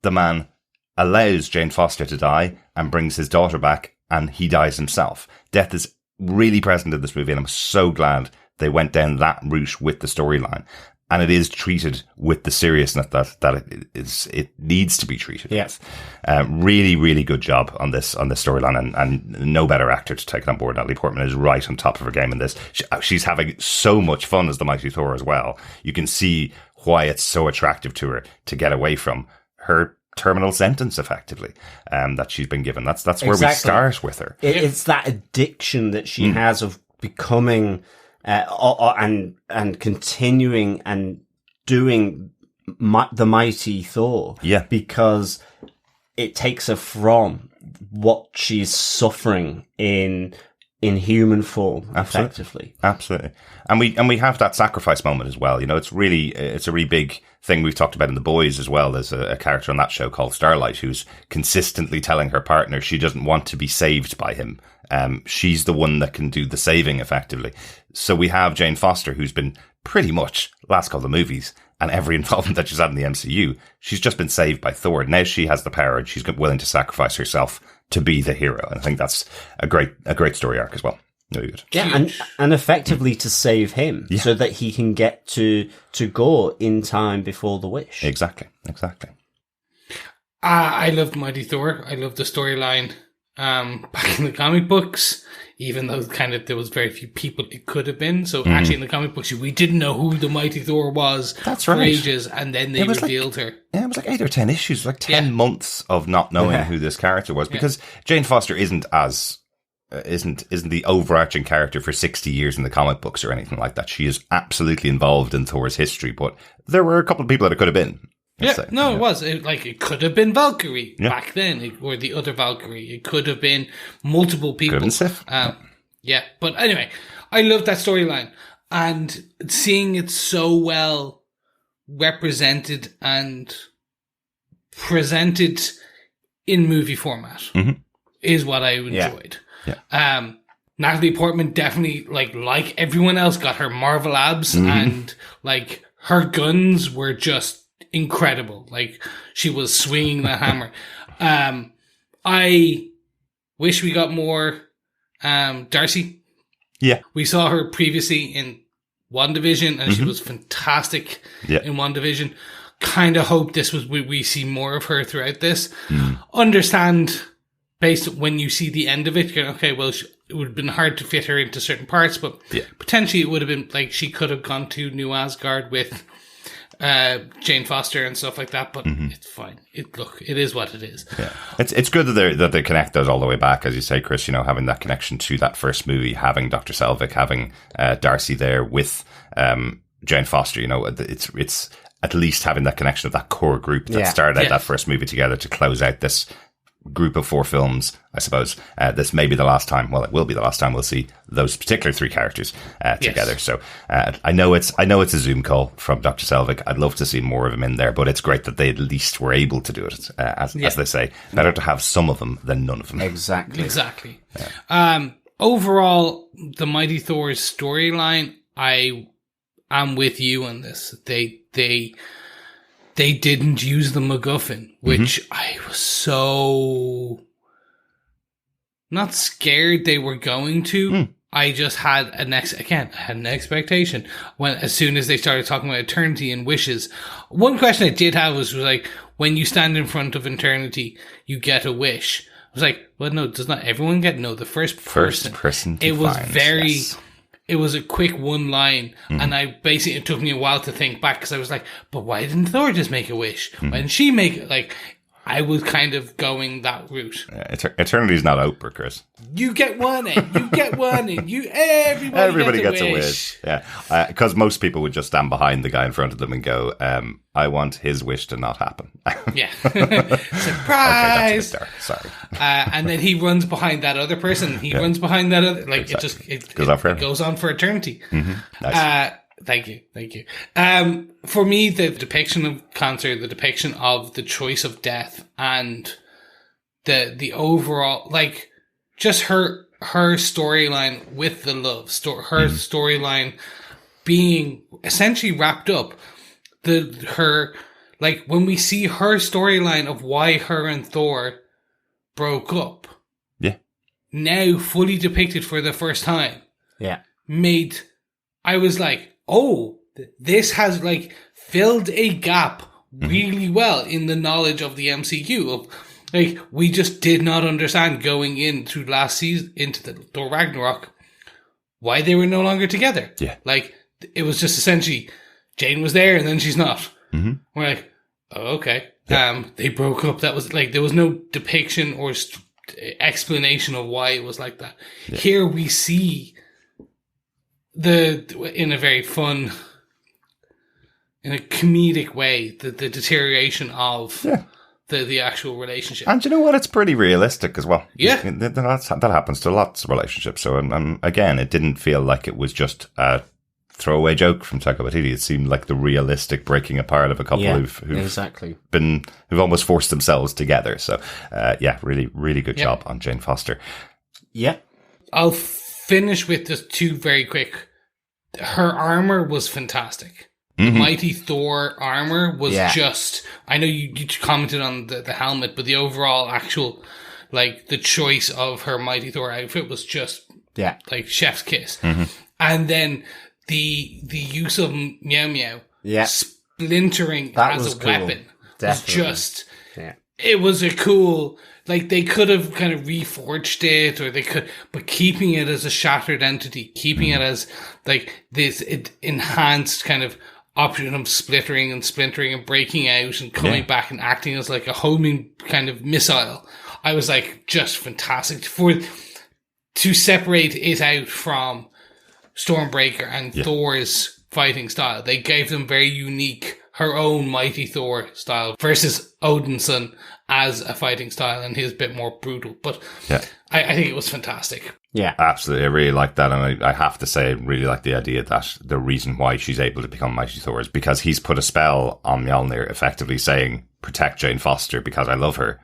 the man allows Jane Foster to die and brings his daughter back, and he dies himself. Death is really present in this movie, and I'm so glad they went down that route with the storyline. And it is treated with the seriousness that it needs to be treated with. Really, really good job on this storyline, and no better actor to take it on board. Natalie Portman is right on top of her game in this. She's having so much fun as the Mighty Thor as well. You can see why it's so attractive to her to get away from her terminal sentence, effectively, that she's been given. That's where we start with her. It's that addiction that she has of becoming and continuing and doing the mighty Thor. Yeah. Because it takes her from what she's suffering in human form, effectively. Absolutely. And we have that sacrifice moment as well. You know, it's a really big thing we've talked about in The Boys as well. There's a character on that show called Starlight who's consistently telling her partner she doesn't want to be saved by him. She's the one that can do the saving, effectively. So we have Jane Foster, who's been pretty much, last couple of movies, and every involvement that she's had in the MCU, she's just been saved by Thor. Now she has the power, and she's willing to sacrifice herself to be the hero. And I think that's a great story arc as well. Really good. Yeah, and effectively to save him, so that he can get to Gorr in time before the wish. Exactly. I loved Mighty Thor. I loved the storyline back in the comic books, even though there was very few people it could have been. So actually in the comic books, we didn't know who the Mighty Thor was for ages, and then they revealed her. Yeah, it was like 8 or 10 issues, like 10 months of not knowing who this character was, because Jane Foster isn't the overarching character for 60 years in the comic books or anything like that. She is absolutely involved in Thor's history, but there were a couple of people that it could have been. It was. It could have been Valkyrie back then, or the other Valkyrie. It could have been multiple people. Could have been Sif. But anyway, I love that storyline, and seeing it so well represented and presented in movie format is what I enjoyed. Natalie Portman definitely, like everyone else, got her Marvel abs, and her guns were just incredible. She was swinging the hammer. I wish we got more Darcy. Yeah. We saw her previously in WandaVision, and she was fantastic in WandaVision. Kind of hope we see more of her throughout this. Understand, based when you see the end of it, you're okay, well, it would have been hard to fit her into certain parts, but potentially it would have been she could have gone to New Asgard with Jane Foster and stuff like that, but it's fine. It is what it is. Yeah, it's good that they connect those all the way back, as you say, Chris. You know, having that connection to that first movie, having Dr. Selvig, having Darcy there with Jane Foster. You know, it's at least having that connection of that core group that started out that first movie together to close out this group of 4 films, I suppose. This may be the last time. Well, it will be the last time we'll see those particular 3 characters together. So I know it's a Zoom call from Dr. Selvig. I'd love to see more of him in there, but it's great that they at least were able to do it. As they say, better to have some of them than none of them. Exactly. Yeah. Overall, the Mighty Thor's storyline, I am with you on this. They didn't use the MacGuffin, which I was so not scared they were going to. I just had I had an expectation when, as soon as they started talking about eternity and wishes. One question I did have was like, when you stand in front of eternity, you get a wish. I was like, well, no, does not everyone get? No, the first person. It was it was a quick one line, and it took me a while to think back, because I was like, but why didn't Thor just make a wish? Why didn't she make it? Like, I was kind of going that route. Yeah, Eternity's not Oprah, Chris. You get one, and you get one, and everybody gets a wish. Yeah, because most people would just stand behind the guy in front of them and go, I want his wish to not happen. Yeah. Surprise! Okay, that's a bit dark. Sorry. And then he runs behind that other person. He runs behind that other... Like, exactly. it goes on for eternity. Mm-hmm. Nice. Thank you. For me, the depiction of cancer, the depiction of the choice of death, and the overall, like, just her storyline with the love, storyline being essentially wrapped up. When we see her storyline of why her and Thor broke up, now fully depicted for the first time, I was like, oh, this has like filled a gap really well in the knowledge of the MCU. Of like, we just did not understand going into last season, into the Thor Ragnarok, why they were no longer together. Yeah, like, it was just essentially Jane was there and then she's not. Mm-hmm. We're like, oh, okay. Yeah. They broke up. That was like, there was no depiction or explanation of why it was like that. Yeah. Here we see in a very fun, in a comedic way, the deterioration of the actual relationship. And you know what? It's pretty realistic as well. Yeah. That happens to lots of relationships. So, again, it didn't feel like it was just a throwaway joke from Taika Waititi. It seemed like the realistic breaking apart of a couple who've almost forced themselves together. So, really, really good job on Jane Foster. Yeah. I'll finish with just two very quick. Her armor was fantastic. The Mighty Thor armor was just... I know you commented on the helmet, but the overall actual, like, the choice of her Mighty Thor outfit was just, like, chef's kiss. Mm-hmm. And then the use of Meow Meow splintering as a weapon was just... Yeah. It was a cool... Like, they could have kind of reforged it, or they could... But keeping it as a shattered entity, keeping it as, like, this enhanced kind of option of splintering and breaking out and coming back and acting as, like, a homing kind of missile. I was, like, just fantastic. To separate it out from Stormbreaker and Thor's fighting style. They gave them very unique, her own Mighty Thor style versus Odinson as a fighting style, and his bit more brutal. But I think it was fantastic. Yeah, absolutely. I really like that. And I have to say, I really like the idea that the reason why she's able to become Mighty Thor is because he's put a spell on Mjolnir, effectively saying, protect Jane Foster because I love her,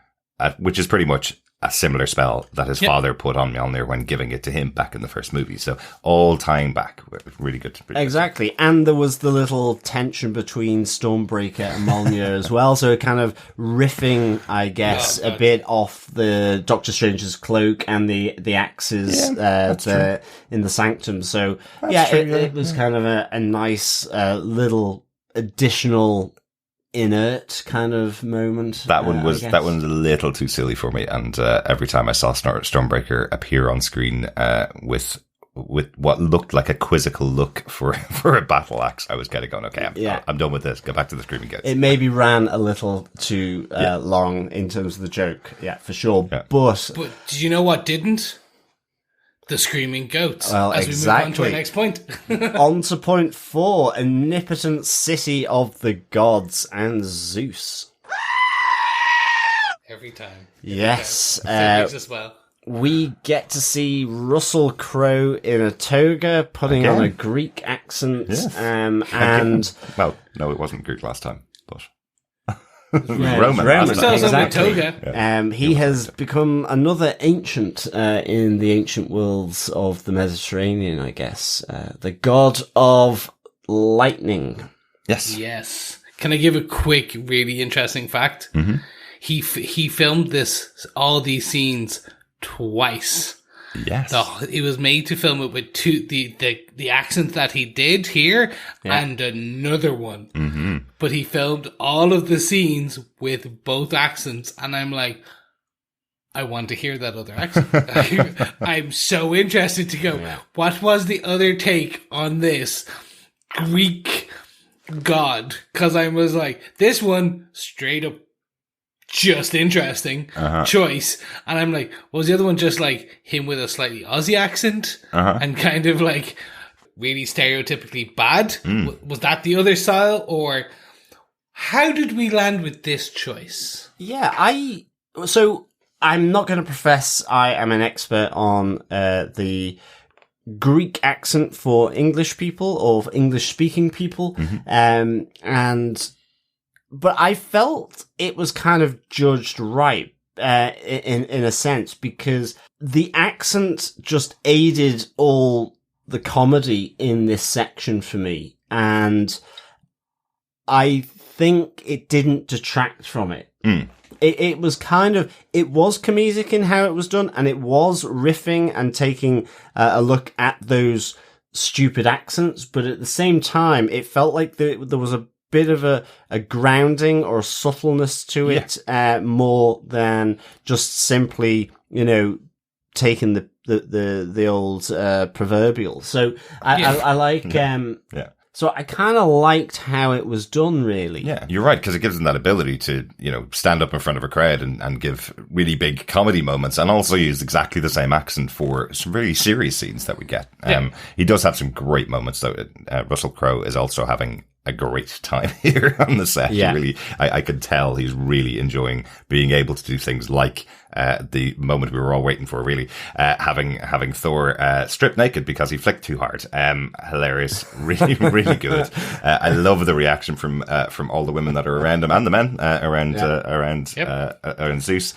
which is pretty much a similar spell that his father put on Mjolnir when giving it to him back in the first movie. So all tying back. Really good. Exactly. Good. And there was the little tension between Stormbreaker and Mjolnir as well. So kind of riffing, I guess, a bit off the Doctor Strange's cloak and the axes in the Sanctum. So it was kind of a nice little additional inert kind of moment. That one's a little too silly for me, and every time I saw Stormbreaker appear on screen with what looked like a quizzical look for a battle axe, I was kind of going, okay, I'm done with this. Go back to the Screaming Goats. It maybe ran a little too long in terms of the joke, for sure. Yeah. But did you know what didn't? The Screaming Goats. Well, as we move on to our next point. On to point 4, omnipotent city of the gods and Zeus. Every time. Yes. As well. We get to see Russell Crowe in a toga, putting on a Greek accent. Yes. And well, no, it wasn't Greek last time, but Roman. Exactly. He has become another ancient in the ancient worlds of the Mediterranean, I guess. The god of lightning. Yes. Can I give a quick, really interesting fact? Mm-hmm. He filmed all these scenes twice. Yes. It was made to film it with the accent that he did here and another one. Mm-hmm. But he filmed all of the scenes with both accents, and I'm like, I want to hear that other accent. I'm so interested to go, what was the other take on this Greek god? Because I was like, this one, straight up, just interesting choice. And I'm like, was the other one just like him with a slightly Aussie accent and kind of like really stereotypically bad? Was that the other style? Or how did we land with this choice? Yeah, so I'm not going to profess I am an expert on the Greek accent for English people or for English-speaking people, but I felt it was kind of judged right in a sense, because the accent just aided all the comedy in this section for me, and I think it didn't detract from it. It was comedic in how it was done, and it was riffing and taking a look at those stupid accents, but at the same time, it felt like there was a bit of a grounding or a subtleness to it, more than just simply, taking the old proverbial. So I like, so I kind of liked how it was done, really. Yeah, you're right, because it gives them that ability to, stand up in front of a crowd and give really big comedy moments, and also use exactly the same accent for some really serious scenes that we get. He does have some great moments, though. Russell Crowe is also having a great time here on the set. Yeah. Really, I could tell he's really enjoying being able to do things like the moment we were all waiting for, really, having Thor stripped naked because he flicked too hard. Hilarious, really, really good. I love the reaction from all the women that are around him and the men around Zeus.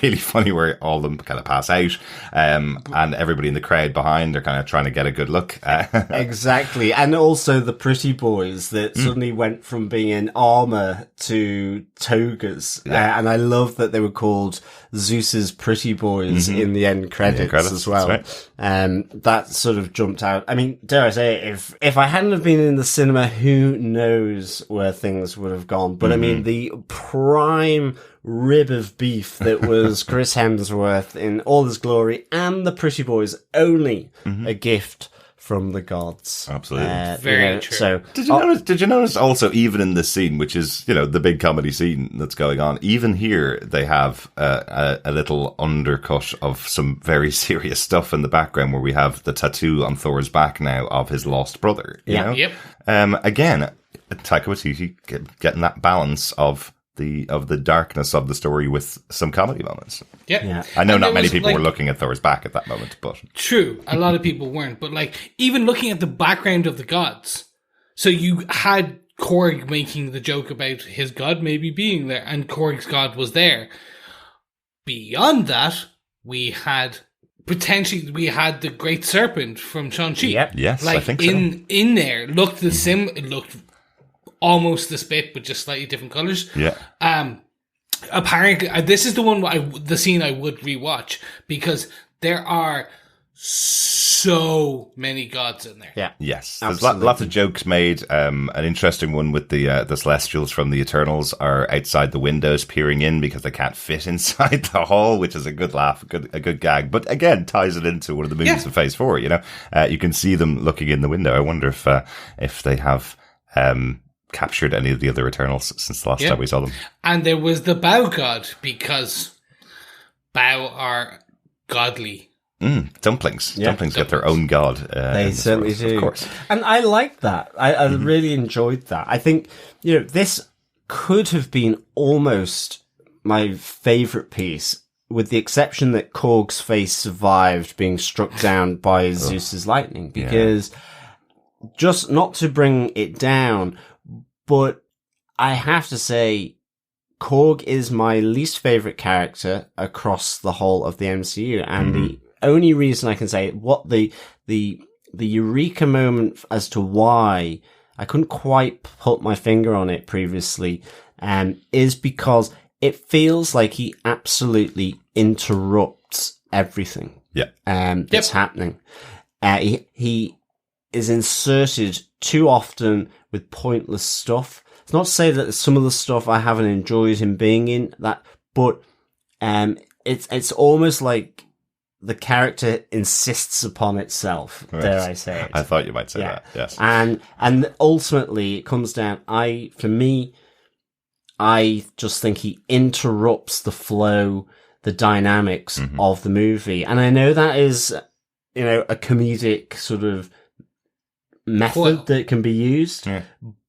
Really funny where all of them kind of pass out, and everybody in the crowd behind are kind of trying to get a good look. Exactly, and also the pretty boys that suddenly went from being in armor to togas, and I love that they were called Zeus's pretty boys in the end credits as well. Right. That sort of jumped out. I mean, dare I say it, if I hadn't have been in the cinema, who knows where things would have gone. But I mean, the prime rib of beef that was Chris Hemsworth in all his glory, and the pretty boys, only a gift from the gods. Absolutely. Very true. So Did you notice also, even in this scene, which is, the big comedy scene that's going on, even here they have a little undercut of some very serious stuff in the background, where we have the tattoo on Thor's back now of his lost brother. You know? Yep. Again, Taika Waititi getting that balance of the darkness of the story with some comedy moments. Yep. Yeah. I know not many people were looking at Thor's back at that moment, but true, a lot of people weren't. But even looking at the background of the gods, so you had Korg making the joke about his god maybe being there, and Korg's god was there. Beyond that, we had the Great Serpent from Shang-Chi. Yep. yes, I think so. in there looked it looked almost the spit, but just slightly different colors. Yeah. Apparently, this is the scene I would rewatch, because there are so many gods in there. yeah. Yes, there's Absolutely. lots of jokes made. An interesting one with the Celestials from the Eternals are outside the windows peering in because they can't fit inside the hall, which is a good laugh, a good gag. But again, ties it into one of the movies of Phase 4. You can see them looking in the window. I wonder if they have captured any of the other Eternals since the last time we saw them. And there was the Bow god, because Bow are godly. Dumplings. Yeah. Dumplings get their own god. They certainly do. Of course. And I like that. I really enjoyed that. I think, this could have been almost my favourite piece, with the exception that Korg's face survived being struck down by Zeus's lightning, because just not to bring it down, but I have to say, Korg is my least favourite character across the whole of the MCU, and the only reason I can say what the eureka moment as to why I couldn't quite put my finger on it previously, is because it feels like he absolutely interrupts everything. that's happening. He is inserted too often with pointless stuff. It's not to say that some of the stuff I haven't enjoyed him being in that, but it's almost like the character insists upon itself. Right. Dare I say it? I thought you might say that. Yes, and ultimately it comes down. For me, I just think he interrupts the flow, the dynamics of the movie, and I know that is, a comedic sort of method that can be used,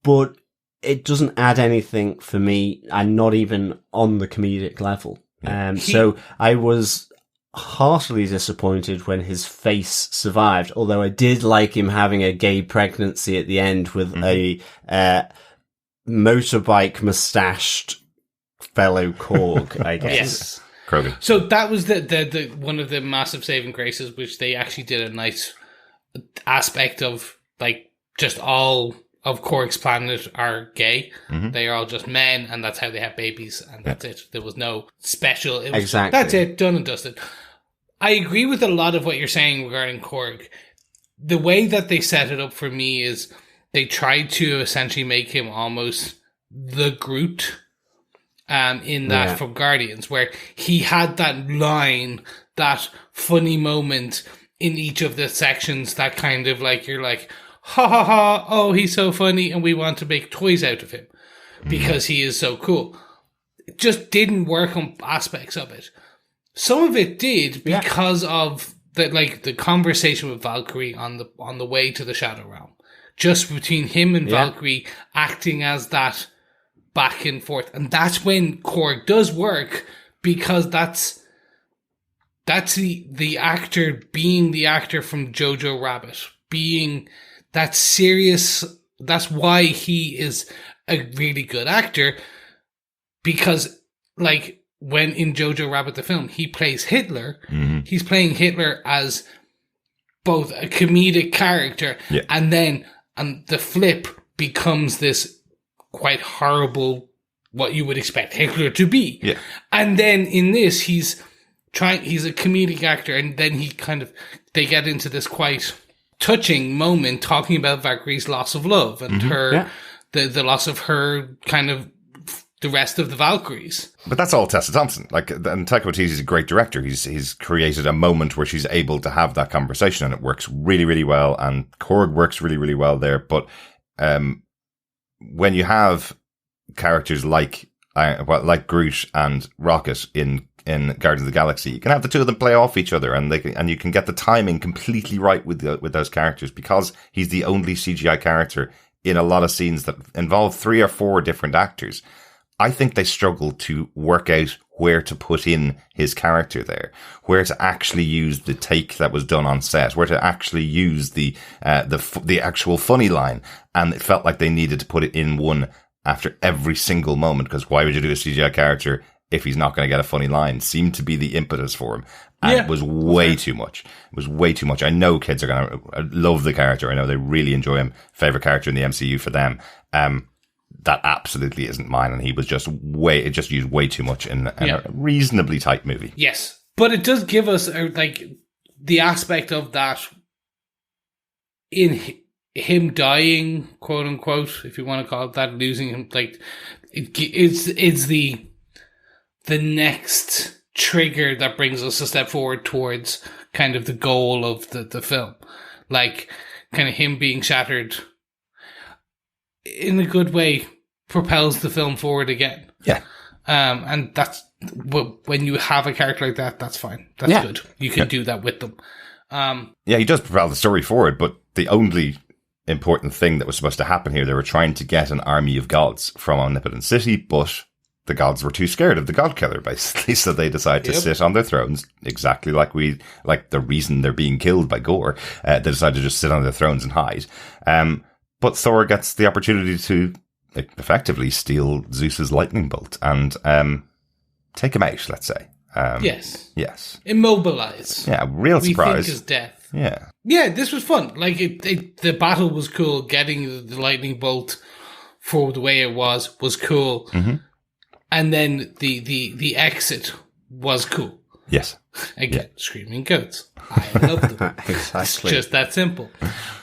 but it doesn't add anything for me, and not even on the comedic level. So I was heartily disappointed when his face survived, although I did like him having a gay pregnancy at the end with a motorbike mustached fellow Korg, I guess. Yes. Krogan. So that was the one of the massive saving graces, which they actually did a nice aspect of, like, just all of Korg's planet are gay. They are all just men, and that's how they have babies, and that's it. There was no special. It was, exactly. That's it, done and dusted. I agree with a lot of what you're saying regarding Korg. The way that they set it up for me is they tried to essentially make him almost the Groot in that from Guardians, where he had that line, that funny moment in each of the sections that kind of like, you're like, ha ha ha, oh, he's so funny, and we want to make toys out of him because he is so cool. It just didn't work on aspects of it. Some of it did because of the conversation with Valkyrie on the way to the Shadow Realm. Just between him and Valkyrie acting as that back and forth. And that's when Korg does work, because that's the actor being the actor from Jojo Rabbit, being that serious. That's why he is a really good actor, because like when in Jojo Rabbit the film, he plays Hitler, he's playing Hitler as both a comedic character and the flip becomes this quite horrible, what you would expect Hitler to be. Yeah. And then in this, he's a comedic actor, and then they get into this quite touching moment talking about Valkyrie's loss of love and the loss of her, kind of the rest of the Valkyries. But that's all Tessa Thompson. And Taika Waititi is a great director. He's created a moment where she's able to have that conversation, and it works really, really well. And Korg works really, really well there. But when you have characters like Groot and Rocket in Guardians of the Galaxy, you can have the two of them play off each other, and you can get the timing completely right with those characters, because he's the only CGI character in a lot of scenes that involve 3 or 4 different actors. I think they struggle to work out where to put in his character there, where to actually use the take that was done on set, where to actually use the actual funny line. And it felt like they needed to put it in one after every single moment, because why would you do a CGI character if he's not going to get a funny line? Seemed to be the impetus for him. And it was way too much. It was way too much. I know kids are going to love the character. I know they really enjoy him. Favorite character in the MCU for them. That absolutely isn't mine, and he was just used way too much in a reasonably tight movie. Yes, but it does give us the aspect of that in him dying, quote unquote, if you want to call it that, losing him. It's the next trigger that brings us a step forward towards kind of the goal of the film, like kind of him being shattered. In a good way, propels the film forward again. Yeah. And that's, when you have a character like that, that's fine. That's good. You can do that with them. He does propel the story forward, but the only important thing that was supposed to happen here, they were trying to get an army of gods from Omnipotent City, but the gods were too scared of the god killer, basically, so they decided to sit on their thrones, exactly like the reason they're being killed by Gorr. They decided to just sit on their thrones and hide. But Thor gets the opportunity to effectively steal Zeus's lightning bolt and take him out, let's say. Yes. Immobilize. Yeah, real surprise. We think his death. Yeah. Yeah, this was fun. The battle was cool. Getting the lightning bolt for the way it was cool. Mm-hmm. And then the exit was cool. Yes. Again, screaming goats. I love them. Exactly. It's just that simple.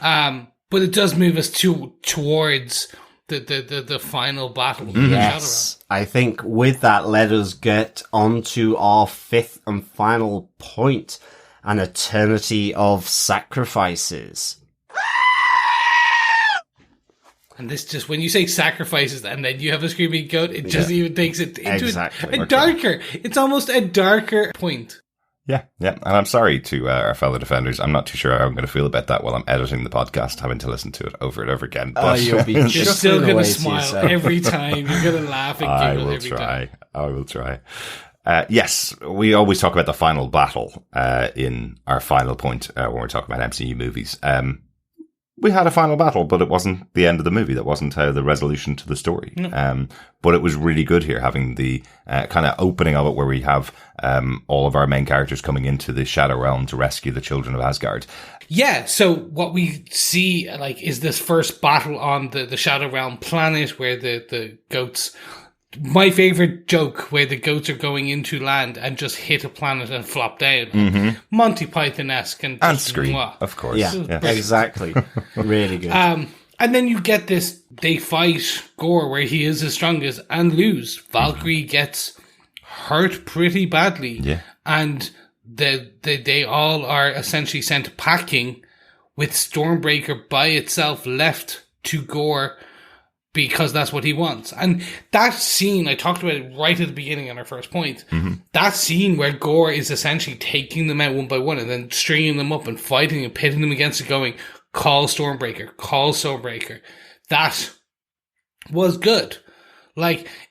But it does move us towards the final battle. Yes. I think with that, let us get on to our fifth and final point, an eternity of sacrifices. And this just, when you say sacrifices and then you have a screaming goat, it just even takes it into Exactly. a darker, it's almost a darker point. Yeah. And I'm sorry to our fellow defenders. I'm not too sure how I'm going to feel about that while I'm editing the podcast, having to listen to it over and over again. But You'll be You're still going to smile yourself. every time. You're going to laugh and giggle every time. I will try. Yes, we always talk about the final battle in our final point when we're talking about MCU movies. We had a final battle, but it wasn't the end of the movie. That wasn't the resolution to the story. No. But it was really good here, having the kind of opening of it where we have all of our main characters coming into the Shadow Realm to rescue the children of Asgard. Yeah, so what we see is this first battle on the Shadow Realm planet where the goats... My favorite joke where the goats are going into land and just hit a planet and flop down. Monty Python-esque. And scream, of course. Yeah, exactly. Really good. And then you get this, they fight Gorr where he is the strongest and lose. Valkyrie gets hurt pretty badly. Yeah. And they all are essentially sent packing with Stormbreaker by itself left to Gorr, because that's what he wants. And that scene, I talked about it right at the beginning on our first point. That scene where Gorr is essentially taking them out one by one and then stringing them up and fighting and pitting them against it, going, call Stormbreaker. That was good.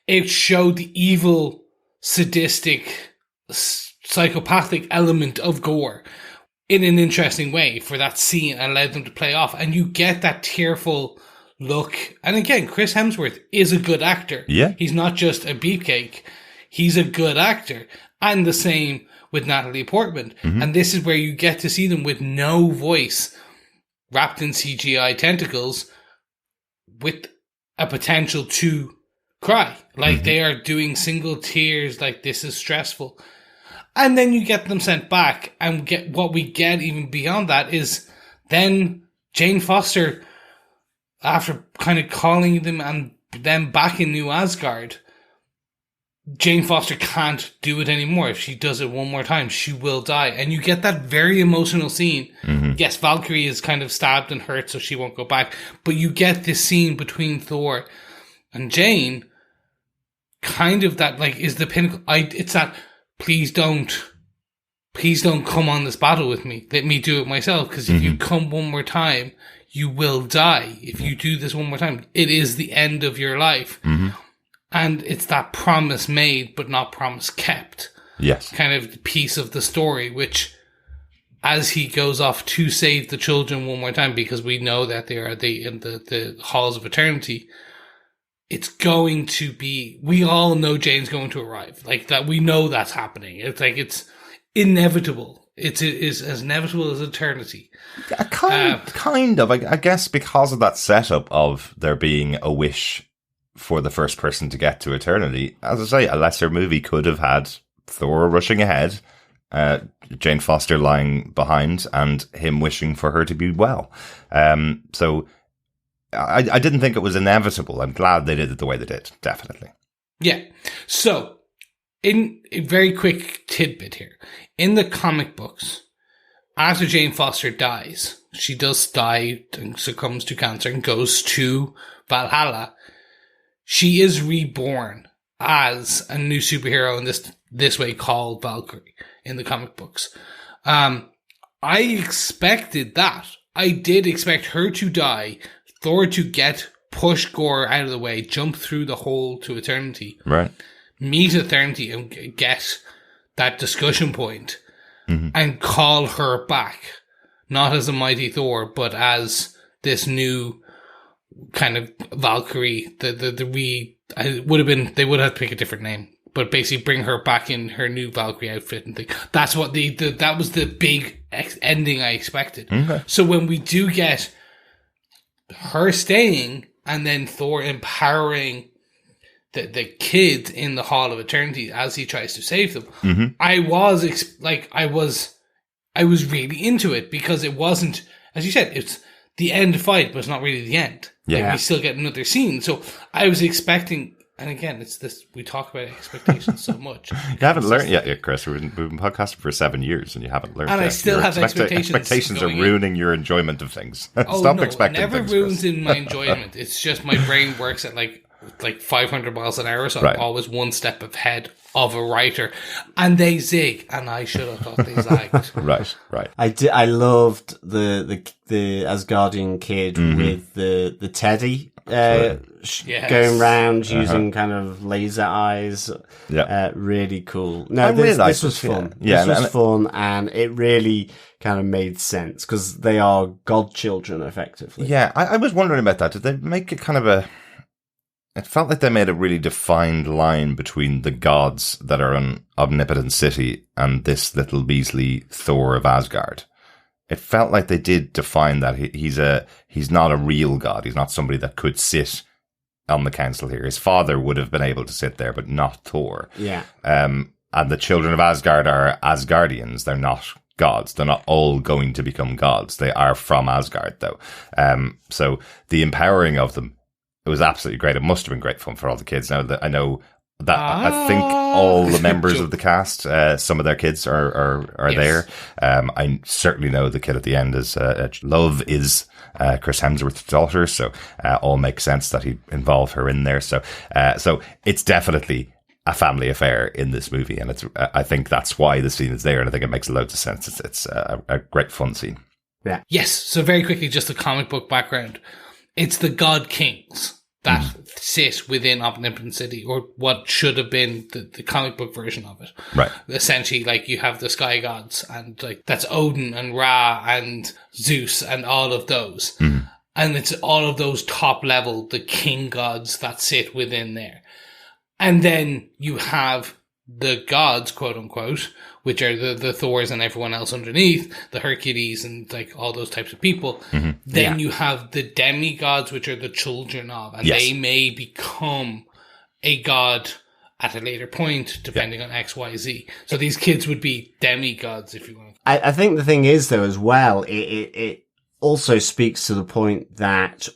It showed the evil, sadistic, psychopathic element of Gorr in an interesting way for that scene and allowed them to play off. And you get that tearful look. And again, Chris Hemsworth is a good actor. Yeah. He's not just a beefcake. He's a good actor. And the same with Natalie Portman. And this is where you get to see them with no voice, wrapped in CGI tentacles, with a potential to cry. They are doing single tears, this is stressful. And then you get them sent back, and what we get even beyond that is then Jane Foster, after kind of calling them and them back in New Asgard, Jane Foster can't do it anymore. If she does it one more time, she will die. And you get that very emotional scene. Yes, Valkyrie is kind of stabbed and hurt, so she won't go back. But you get this scene between Thor and Jane, kind of that, is the pinnacle. It's that, please don't come on this battle with me. Let me do it myself, because if you come one more time, you will die. If you do this one more time, it is the end of your life. And it's that promise made, but not promise kept. Yes. Kind of the piece of the story, which, as he goes off to save the children one more time, because we know that they are in the halls of eternity, it's going to be, we all know Jane's going to arrive. That, we know that's happening. It's it's inevitable. It is as inevitable as eternity. Kind of. I guess because of that setup of there being a wish for the first person to get to eternity, as I say, a lesser movie could have had Thor rushing ahead, Jane Foster lying behind, and him wishing for her to be well. So I didn't think it was inevitable. I'm glad they did it the way they did, definitely. Yeah. So, in a very quick tidbit here, in the comic books, after Jane Foster dies, she does die and succumbs to cancer and goes to Valhalla. She is reborn as a new superhero in this way called Valkyrie in the comic books. I expected that. I did expect her to die, Thor to push Gorr out of the way, jump through the hole to eternity, right? Meet eternity and get that discussion point and call her back, not as a mighty Thor, but as this new kind of Valkyrie. They would have to pick a different name, but basically bring her back in her new Valkyrie outfit and thing. That's what that was the big ending I expected. Okay. So when we do get her staying and then Thor empowering the kid in the Hall of Eternity as he tries to save them, I was really into it because it wasn't, as you said, it's the end fight, but it's not really the end. Yeah. Like, we still get another scene. So I was expecting, and again, it's this, we talk about expectations so much. You haven't learned yet, Chris. We've been podcasting for 7 years and you haven't learned and yet. I still have expectations. Expectations are ruining your enjoyment of things. Oh, Stop no, expecting it never things, ruins Chris. in my enjoyment. It's just my brain works at like 500 miles an hour, so Right. I'm always one step ahead of a writer. And they zig, and I should have thought they zagged. Right. I loved the Asgardian kid with the teddy Yes. going round using kind of laser eyes. Yeah. Really cool. I No, really this liked was it, fun. yeah. This was fun, and it really kind of made sense because they are godchildren, effectively. Yeah, I was wondering about that. Did they make it kind of a... It felt like they made a really defined line between the gods that are an omnipotent city and this little measly Thor of Asgard. It felt like they did define that. He's not a real god. He's not somebody that could sit on the council here. His father would have been able to sit there, but not Thor. Yeah. And the children of Asgard are Asgardians. They're not gods. They're not all going to become gods. They are from Asgard, though. So the empowering of them, it was absolutely great. It must have been great fun for all the kids. Now that I know that I think all the members of the cast, some of their kids are Yes. there. I certainly know the kid at the end is Love is Chris Hemsworth's daughter, so all makes sense that he involved her in there. So it's definitely a family affair in this movie, and I think that's why the scene is there, and I think it makes loads of sense. It's a great fun scene. Yeah. Yes, so very quickly, just the comic book background. It's the God Kings that sit within Omnipotent City, or what should have been the comic book version of it. Right. Essentially, like, you have the sky gods, and like that's Odin and Ra and Zeus and all of those. And it's all of those top level, the king gods that sit within there. And then you have the gods, quote unquote, which are the Thors and everyone else underneath, the Hercules and like all those types of people. Then you have the demigods, which are the children of, and they may become a god at a later point, depending on X, Y, Z. So these kids would be demigods, if you want. I think the thing is, though, as well, it also speaks to the point that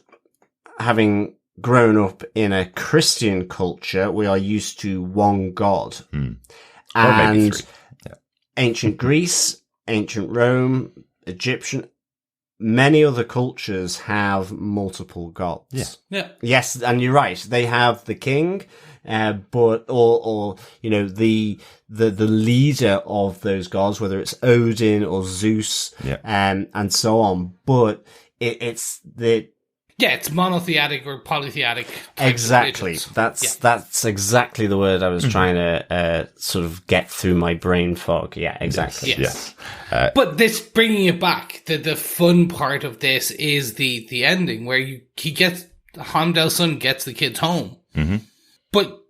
having grown up in a Christian culture, we are used to one God. Or maybe three. Ancient Greece, ancient Rome, Egyptian, many other cultures have multiple gods. Yeah. Yes, and you're right. They have the king, but or you know the leader of those gods, whether it's Odin or Zeus, and so on. But it's it's monotheistic or polytheistic. Exactly. That's exactly the word I was trying to sort of get through my brain fog. Yeah, exactly. Yes. But this, bringing it back, the fun part of this is the ending where Heimdall's son gets the kids home. But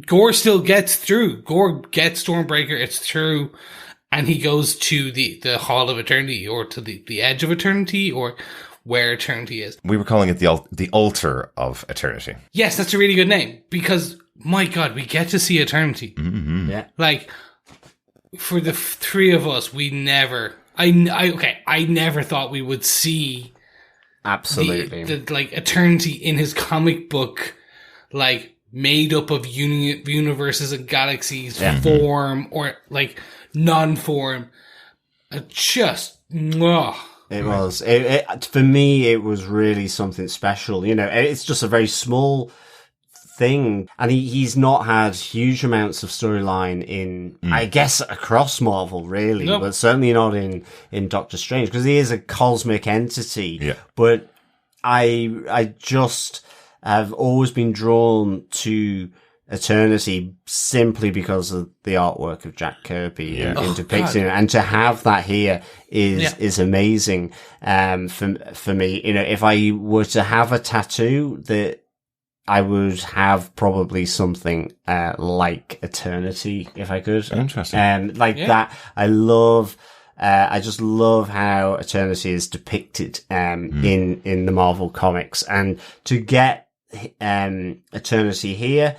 Gorr still gets through. Gorr gets Stormbreaker, it's through, and he goes to the Hall of Eternity, or to the Edge of Eternity, or where Eternity is. We were calling it the Altar of Eternity. Yes, that's a really good name, because, my God, we get to see Eternity. Yeah. Like, for the three of us, we never... I never thought we would see... Absolutely. The Eternity in his comic book, like, made up of universes and galaxies, form, or, like, non-form. Just... It was. For me, it was really something special. You know, it's just a very small thing. And he's not had huge amounts of storyline in, I guess, across Marvel, really. Nope. But certainly not in Doctor Strange, because he is a cosmic entity. Yeah. But I just have always been drawn to Eternity simply because of the artwork of Jack Kirby in depicting it, and to have that here is amazing. For me, you know, if I were to have a tattoo, that I would have probably something like Eternity, if I could. Interesting. That. I just love how Eternity is depicted in the Marvel comics, and to get Eternity here,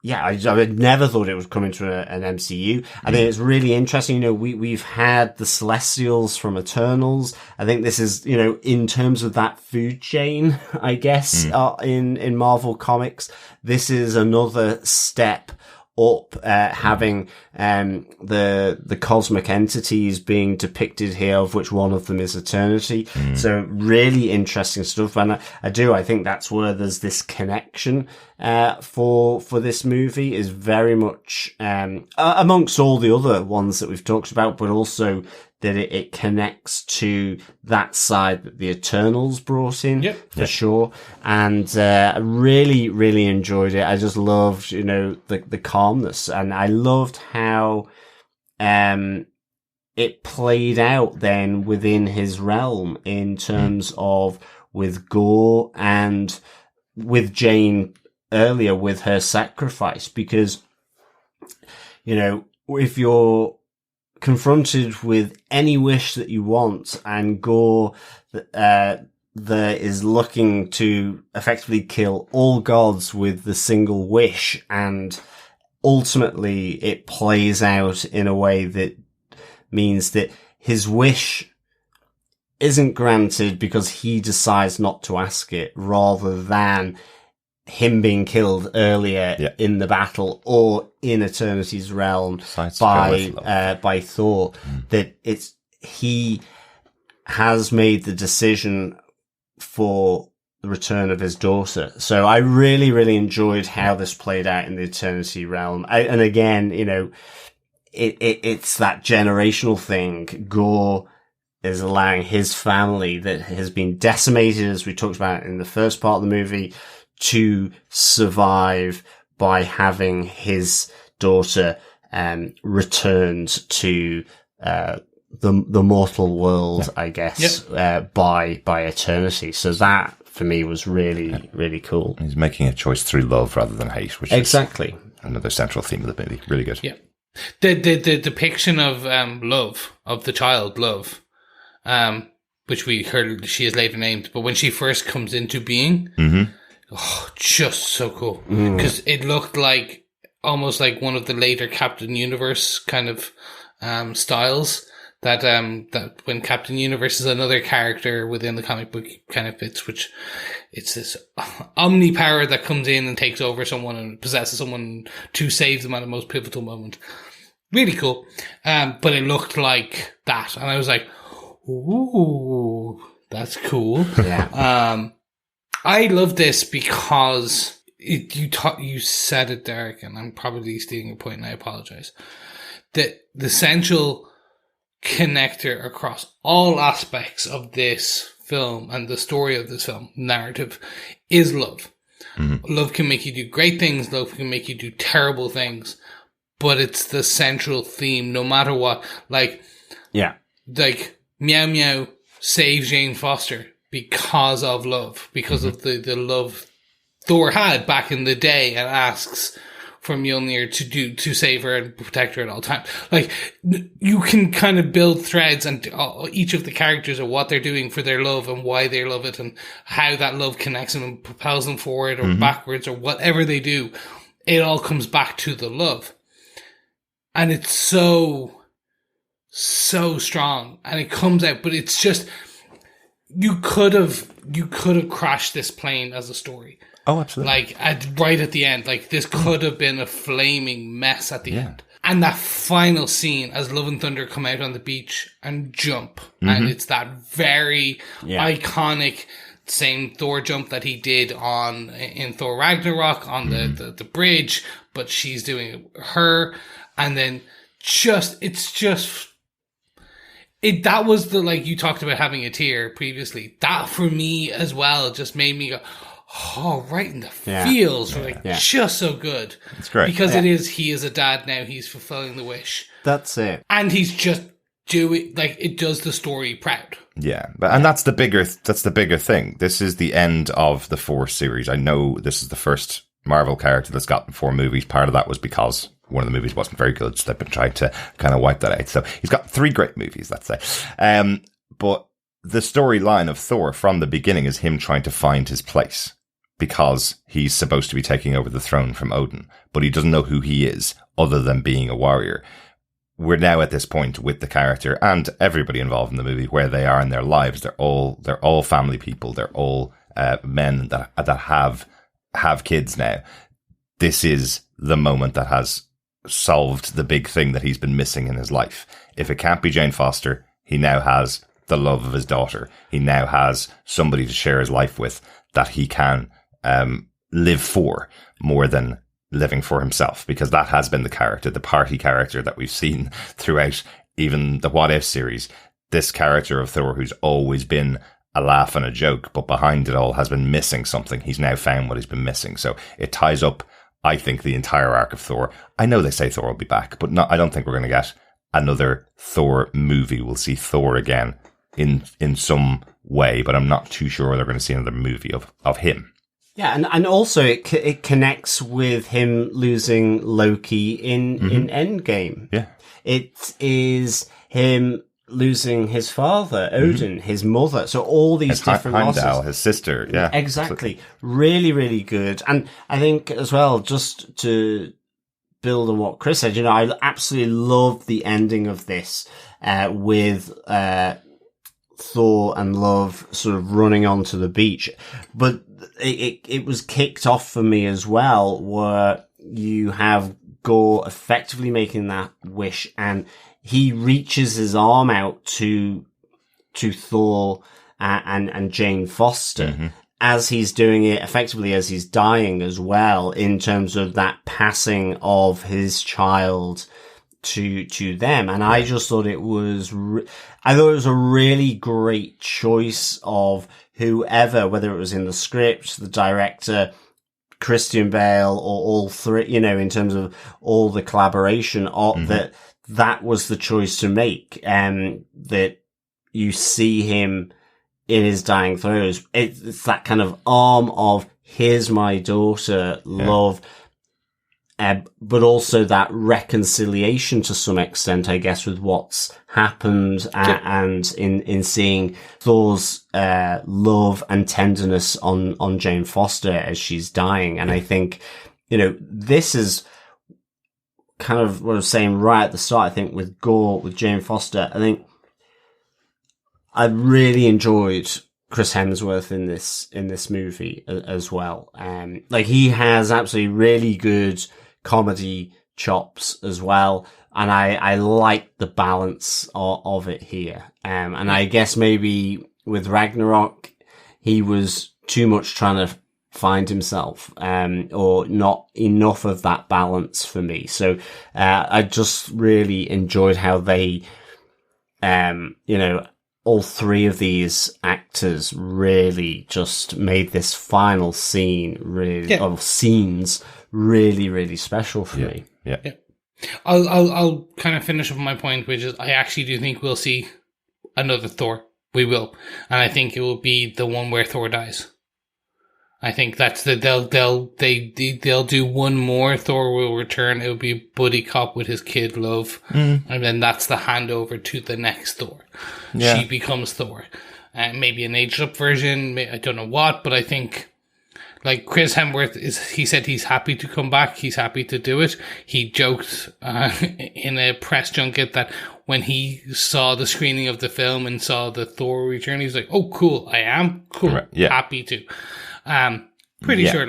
yeah, I never thought it would come into an MCU. I think it's really interesting. You know, we've had the Celestials from Eternals. I think this is, you know, in terms of that food chain, I guess, in Marvel Comics, this is another step up, having the cosmic entities being depicted here, of which one of them is eternity. So really interesting stuff, and I think that's where there's this connection for this movie, is very much amongst all the other ones that we've talked about, but also that it connects to that side that the Eternals brought in, for sure. And I really, really enjoyed it. I just loved, you know, the calmness, and I loved how it played out then within his realm in terms of with Gorr and with Jane earlier with her sacrifice, because, you know, if you're confronted with any wish that you want, and Gorr there is looking to effectively kill all gods with the single wish, and ultimately it plays out in a way that means that his wish isn't granted because he decides not to ask it, rather than him being killed earlier in the battle or in Eternity's realm by Thor. That he has made the decision for the return of his daughter. So I really, really enjoyed how this played out in the Eternity realm. And again, you know, it's that generational thing. Gorr is allowing his family that has been decimated, as we talked about in the first part of the movie, to survive by having his daughter returned to the mortal world, I guess, by eternity. So that for me was really, really cool. He's making a choice through love rather than hate, which is another central theme of the movie. Really good. Yeah, the depiction of love, of the child love, which we heard she is later named, but when she first comes into being. Oh, just so cool. Because it looked like almost like one of the later Captain Universe kind of styles that when Captain Universe is another character within the comic book kind of fits, which it's this omni power that comes in and takes over someone and possesses someone to save them at a most pivotal moment. Really cool. But it looked like that. And I was like, ooh, that's cool. Yeah. I love this because you said it, Derek, and I'm probably stealing your point, and I apologize. The central connector across all aspects of this film and the story of this film, narrative, is love. Love can make you do great things, love can make you do terrible things, but it's the central theme no matter what. Like Meow Meow saves Jane Foster because of love, because of the love Thor had back in the day, and asks for Mjolnir to save her and protect her at all times. Like, you can kind of build threads and each of the characters and what they're doing for their love and why they love it and how that love connects them and propels them forward or backwards or whatever they do. It all comes back to the love. And it's so strong, and it comes out, but it's just, you could have crashed this plane as a story. Oh, absolutely. Like, right at the end. Like, this could have been a flaming mess at the end. And that final scene as Love and Thunder come out on the beach and jump. And it's that very iconic same Thor jump that he did in Thor Ragnarok on the bridge, but she's doing her. And then that was the, like, you talked about having a tear previously. That for me as well just made me go, oh, right in the feels. Just so good. It's great. Because he is a dad now. He's fulfilling the wish. That's it. And he's just doing, like, it does the story proud. Yeah. And that's the bigger thing. This is the end of the 4 series. I know this is the first Marvel character that's gotten 4 movies. Part of that was because one of the movies wasn't very good, so they've been trying to kind of wipe that out. So he's got 3 great movies, let's say. But the storyline of Thor from the beginning is him trying to find his place, because he's supposed to be taking over the throne from Odin, but he doesn't know who he is other than being a warrior. We're now at this point with the character and everybody involved in the movie where they are in their lives. They're all family people. They're all men that have kids now. This is the moment that has solved the big thing that he's been missing in his life. If it can't be Jane Foster, he now has the love of his daughter. He now has somebody to share his life with that he can live for more than living for himself, because that has been the character, the party character that we've seen throughout even the What If series. This character of Thor who's always been a laugh and a joke, but behind it all has been missing something. He's now found what he's been missing. So it ties up, I think, the entire arc of Thor. I know they say Thor will be back, but I don't think we're going to get another Thor movie. We'll see Thor again in some way, but I'm not too sure they're going to see another movie of him. Yeah, and also it connects with him losing Loki in Endgame. Yeah. It is him losing his father, Odin, his mother. So all these different Heimdall, losses. his sister. Yeah. Exactly. Really, really good. And I think as well, just to build on what Chris said, I absolutely love the ending of this, with, Thor and Love sort of running onto the beach. But it was kicked off for me as well, where you have Gorr effectively making that wish, and he reaches his arm out to Thor and Jane Foster as he's doing it, effectively as he's dying as well, in terms of that passing of his child to them. And I just thought it was, I thought it was a really great choice of whoever, whether it was in the script, the director, Christian Bale, or all three, in terms of all the collaboration, that was the choice to make. That you see him in his dying throes. It's that kind of arm of, here's my daughter, love, but also that reconciliation to some extent, I guess, with what's happened, and in seeing Thor's love and tenderness on Jane Foster as she's dying. And I think, this is kind of what I was saying right at the start. I think with Gorr, with Jane Foster, I think I really enjoyed Chris Hemsworth in this movie as well. He has absolutely really good comedy chops as well, and I like the balance of it here. And I guess maybe with Ragnarok, he was too much trying to find himself, or not enough of that balance for me. So I just really enjoyed how they, all three of these actors really just made this final scene of scenes really, really special for me. Yeah. I'll kind of finish up my point, which is I actually do think we'll see another Thor. We will, and I think it will be the one where Thor dies. I think that's they'll do one more. Thor will return. It'll be buddy cop with his kid Love, and then that's the handover to the next Thor. Yeah. She becomes Thor, maybe an aged up version. I don't know what, but I think like Chris Hemsworth he said he's happy to come back. He's happy to do it. He joked in a press junket that when he saw the screening of the film and saw the Thor return, he's like, "Oh, cool! I am cool, right. Happy to." Pretty sure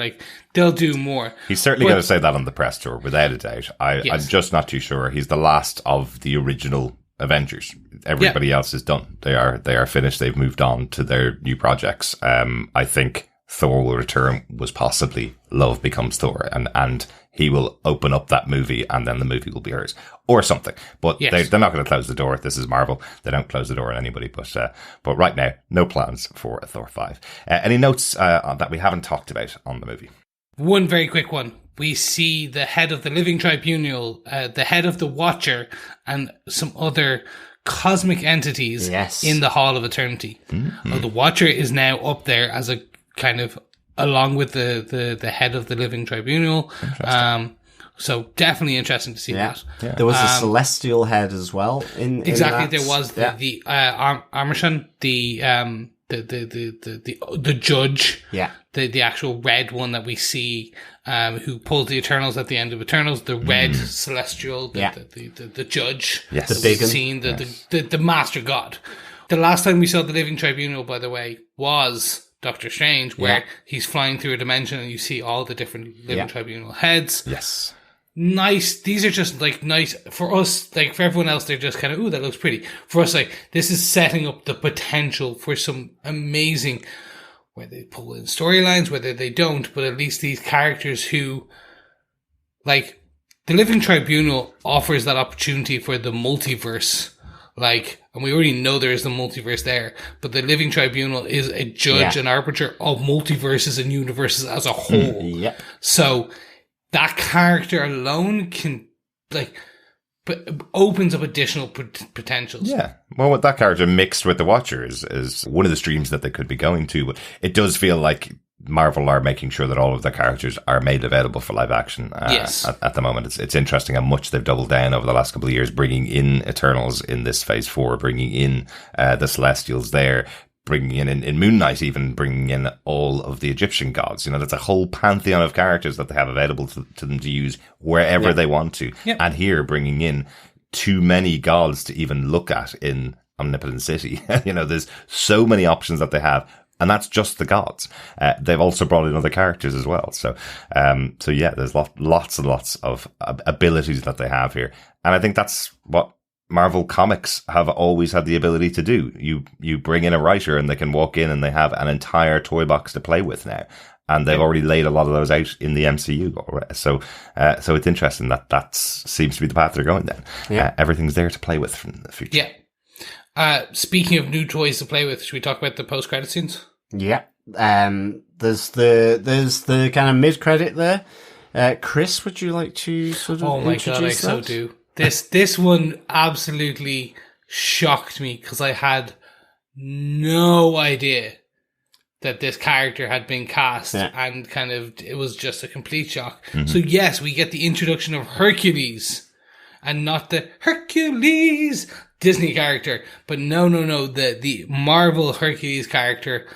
they'll do more. He's certainly going to say that on the press tour, without a doubt. I'm just not too sure. He's the last of the original Avengers. Everybody else is done. They are finished. They've moved on to their new projects. I think Thor Will Return was possibly Love Becomes Thor, and he will open up that movie, and then the movie will be hers or something. But they're not going to close the door. This is Marvel. They don't close the door on anybody. But right now, no plans for a Thor 5. Any notes that we haven't talked about on the movie? One very quick one. We see the head of the Living Tribunal, the head of the Watcher, and some other cosmic entities in the Hall of Eternity. Mm-hmm. The Watcher is now up there as a kind of along with the head of the Living Tribunal. So definitely interesting to see that. Yeah. There was a celestial head as well. Exactly. There was the Armishan, the judge, the actual red one that we see, who pulls the Eternals at the end of Eternals, the red celestial, the judge, the big scene, the master god. The last time we saw the Living Tribunal, by the way, was Doctor Strange, where he's flying through a dimension and you see all the different Living Tribunal heads. Yes. Nice. These are just like nice for us. Like for everyone else, they're just kind of, ooh, that looks pretty. For us, like this is setting up the potential for some amazing, whether they pull in storylines, whether they don't, but at least these characters who, like, the Living Tribunal offers that opportunity for the multiverse. Like, and we already know there is the multiverse there, but the Living Tribunal is a judge and arbiter of multiverses and universes as a whole. So that character alone can, like, opens up additional potentials. Yeah. Well, with that character mixed with the Watcher is one of the streams that they could be going to. But it does feel like Marvel are making sure that all of their characters are made available for live action. At the moment, it's interesting how much they've doubled down over the last couple of years, bringing in Eternals in this Phase 4, bringing in the Celestials there, bringing in Moon Knight, even bringing in all of the Egyptian gods. You know, that's a whole pantheon of characters that they have available to them to use wherever they want to. And here, bringing in too many gods to even look at in Omnipotent City. You know, there's so many options that they have. And that's just the gods. They've also brought in other characters as well. So yeah, there's lots and lots of abilities that they have here. And I think that's what Marvel Comics have always had the ability to do. You bring in a writer and they can walk in and they have an entire toy box to play with now. And they've already laid a lot of those out in the MCU already. So it's interesting that seems to be the path they're going down. Everything's there to play with from the future. Speaking of new toys to play with, should we talk about the post-credit scenes? Yeah. There's the kind of mid-credit there. Chris, would you like to sort of introduce God, I so do. This one absolutely shocked me because I had no idea that this character had been cast and kind of, it was just a complete shock. So yes, we get the introduction of Hercules and not the Hercules Disney character, but no, the Marvel Hercules character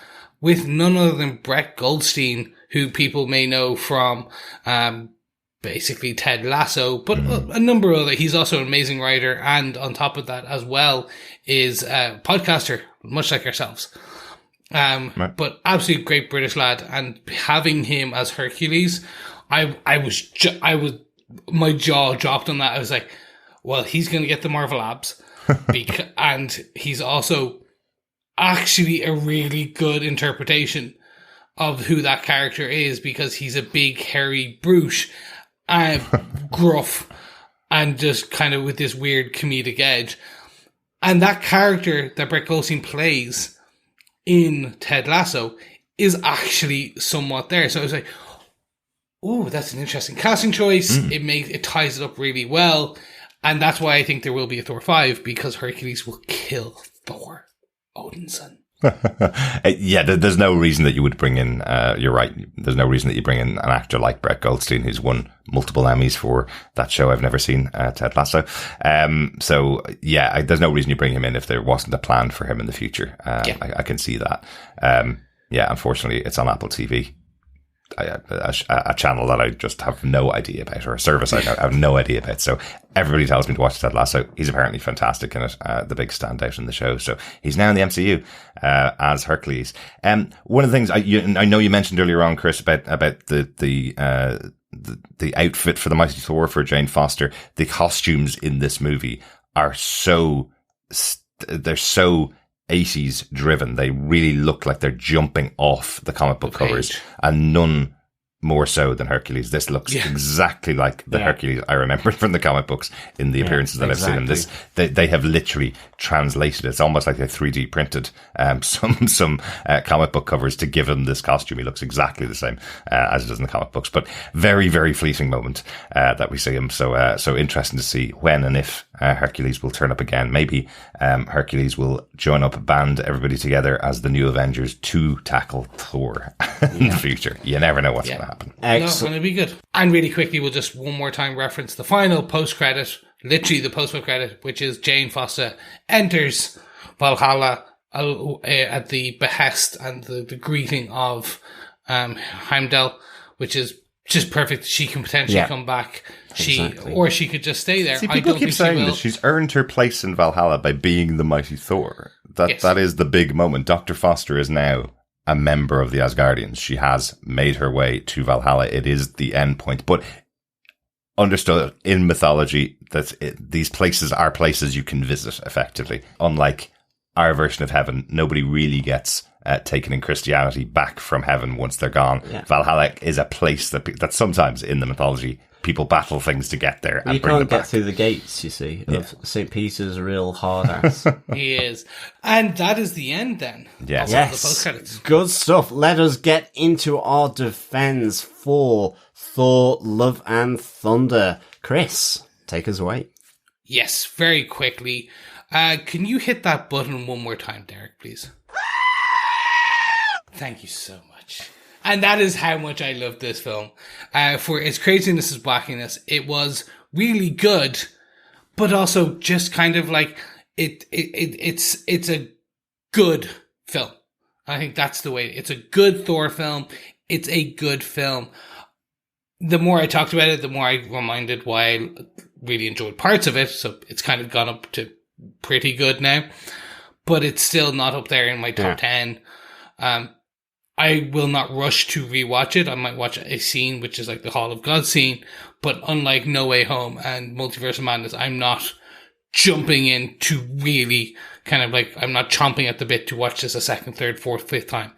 with none other than Brett Goldstein, who people may know from basically Ted Lasso, but a number of other. He's also an amazing writer, and on top of that as well is a podcaster, much like ourselves. But absolutely great British lad, and having him as Hercules, I was my jaw dropped on that. I was like, well, he's going to get the Marvel abs. And he's also actually a really good interpretation of who that character is, because he's a big, hairy brute, gruff, and just kind of with this weird comedic edge. And that character that Brett Goldstein plays in Ted Lasso is actually somewhat there. So I was like, ooh, that's an interesting casting choice. It ties it up really well. And that's why I think there will be a Thor 5, because Hercules will kill Thor, Odin's son. Yeah, there's no reason that you would bring in, you're right, there's no reason that you bring in an actor like Brett Goldstein, who's won multiple Emmys for that show I've never seen, Ted Lasso. So yeah, there's no reason you bring him in if there wasn't a plan for him in the future. I can see that. Yeah, unfortunately, it's on Apple TV. A channel that I just have no idea about, or a service I have no idea about. So everybody tells me to watch Ted Lasso. He's apparently fantastic in it, the big standout in the show. So he's now in the MCU as Hercules. One of the things I know you mentioned earlier on, Chris, about the outfit for the Mighty Thor for Jane Foster. The costumes in this movie are they're so 80s driven. They really look like they're jumping off the comic book covers, and none more so than Hercules. This looks exactly like the Hercules I remembered from the comic books in the appearances that I've seen in this. They have literally translated it. It's almost like they 3D printed some comic book covers to give him this costume. He looks exactly the same as it does in the comic books, but very, very fleeting moment that we see him. So interesting to see when and if Hercules will turn up again. Maybe Hercules will join up, band everybody together as the new Avengers to tackle Thor in the future. You never know what's going to happen. Excellent. No, it'll be good. And really quickly, we'll just one more time reference the final post-credit, literally the post-credit, which is Jane Foster enters Valhalla at the behest and the greeting of Heimdall, which is just perfect. She can potentially come back. Or she could just stay there. See, people keep saying that she's earned her place in Valhalla by being the mighty Thor. That is the big moment. Dr. Foster is now a member of the Asgardians. She has made her way to Valhalla. It is the end point. But understood in mythology that these places are places you can visit effectively. Unlike our version of heaven, nobody really gets taken in Christianity back from heaven once they're gone. Yeah. Valhalla is a place that sometimes in the mythology people battle things to get there. And you can't get through the gates, you see. St. Peter's a real hard ass. He is. And that is the end then. Yes. Yes. Good stuff. Let us get into our defense for Thor Love and Thunder. Chris, take us away. Yes, very quickly. Can you hit that button one more time, Derek, please? Thank you so much. And that is how much I love this film. For its craziness, its wackiness, it was really good, but also just kind of like it's a good film. I think that's the way. It's a good Thor film. It's a good film. The more I talked about it, the more I reminded why I really enjoyed parts of it. So it's kind of gone up to pretty good now, but it's still not up there in my top 10. I will not rush to rewatch it. I might watch a scene, which is like the Hall of God scene, but unlike No Way Home and Multiverse of Madness, I'm not jumping in to really kind of like, I'm not chomping at the bit to watch this a second, third, fourth, fifth time.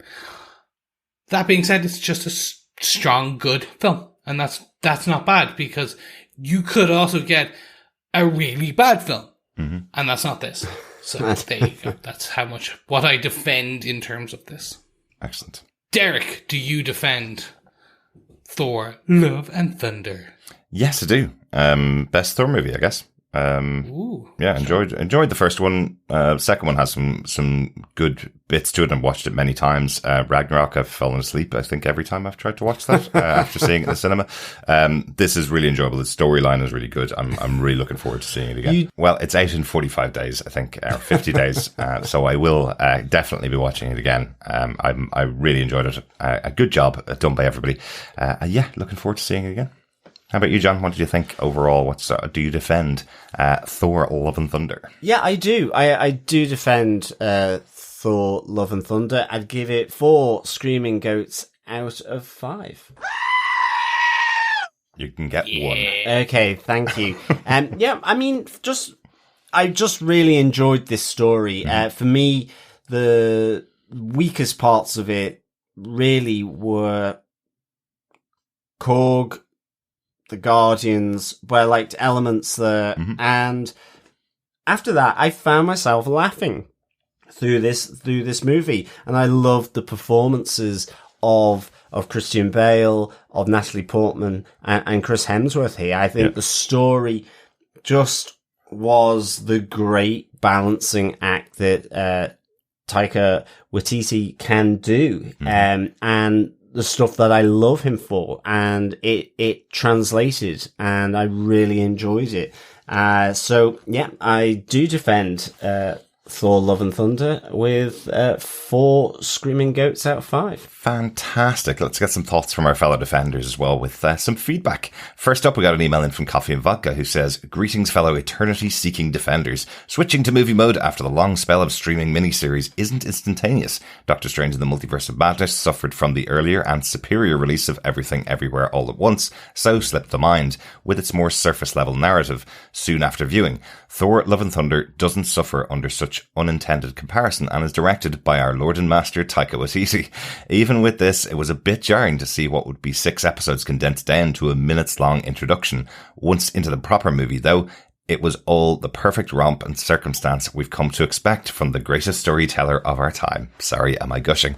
That being said, it's just a strong, good film. And that's not bad, because you could also get a really bad film. Mm-hmm. And that's not this. So there you go. That's what I defend in terms of this. Excellent. Derek, do you defend Thor Love and Thunder? Yes, I do. Best Thor movie, I guess. Yeah, enjoyed the first one. Second one has some good bits to it. I've watched it many times. Ragnarok, I've fallen asleep, I think, every time I've tried to watch that after seeing it in the cinema. This is really enjoyable. The storyline is really good. I'm really looking forward to seeing it again. Well, it's out in 45 days, I think, or 50 days. So I will definitely be watching it again. I really enjoyed it. A good job done by everybody. Yeah, looking forward to seeing it again. How about you, John? What did you think overall? Do you defend Thor Love and Thunder? Yeah, I do. I do defend Thor Love and Thunder. I'd give it 4 screaming goats out of 5. You can get 1. Okay, thank you. Yeah, I mean, I just really enjoyed this story. For me, the weakest parts of it really were Korg, the Guardians, where I liked elements there. Mm-hmm. And after that, I found myself laughing through this movie. And I loved the performances of Christian Bale, of Natalie Portman, and Chris Hemsworth here. I think the story just was the great balancing act that Taika Waititi can do. Mm-hmm. And the stuff that I love him for, and it translated, and I really enjoyed it. So yeah, I do defend Thor Love and Thunder with 4 screaming goats out of 5. Fantastic. Let's get some thoughts from our fellow defenders as well with some feedback. First up, we got an email in from Coffee and Vodka who says, "Greetings, fellow eternity-seeking defenders. Switching to movie mode after the long spell of streaming miniseries isn't instantaneous. Doctor Strange in the Multiverse of Madness suffered from the earlier and superior release of Everything Everywhere All at Once, so slipped the mind with its more surface-level narrative soon after viewing. Thor Love and Thunder doesn't suffer under such unintended comparison and is directed by our Lord and Master Taika Waititi. Even with this, it was a bit jarring to see what would be 6 episodes condensed down to a minutes-long introduction. Once into the proper movie, though, it was all the perfect romp and circumstance we've come to expect from the greatest storyteller of our time. Sorry, am I gushing?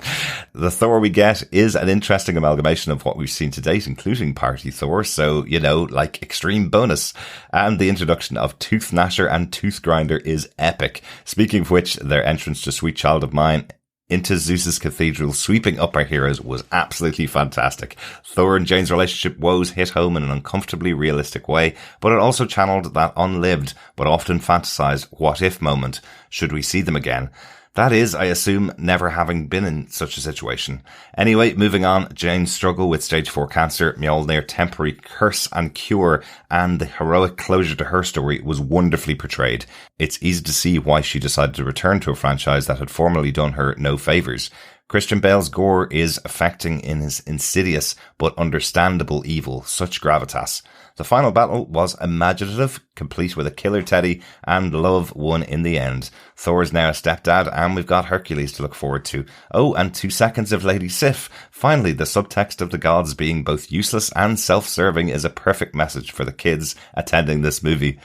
The Thor we get is an interesting amalgamation of what we've seen to date, including Party Thor, so, like extreme bonus. And the introduction of Tooth Gnasher and Tooth Grinder is epic. Speaking of which, their entrance to Sweet Child of Mine into Zeus's cathedral, sweeping up our heroes, was absolutely fantastic. Thor and Jane's relationship woes hit home in an uncomfortably realistic way, but it also channeled that unlived but often fantasized what-if moment, should we see them again. That is, I assume, never having been in such a situation. Anyway, moving on, Jane's struggle with stage 4 cancer, Mjolnir temporary curse and cure, and the heroic closure to her story was wonderfully portrayed. It's easy to see why she decided to return to a franchise that had formerly done her no favours. Christian Bale's Gorr is affecting in his insidious but understandable evil, such gravitas. The final battle was imaginative, complete with a killer teddy, and love won in the end. Thor is now a stepdad, and we've got Hercules to look forward to. Oh, and 2 seconds of Lady Sif. Finally, the subtext of the gods being both useless and self-serving is a perfect message for the kids attending this movie.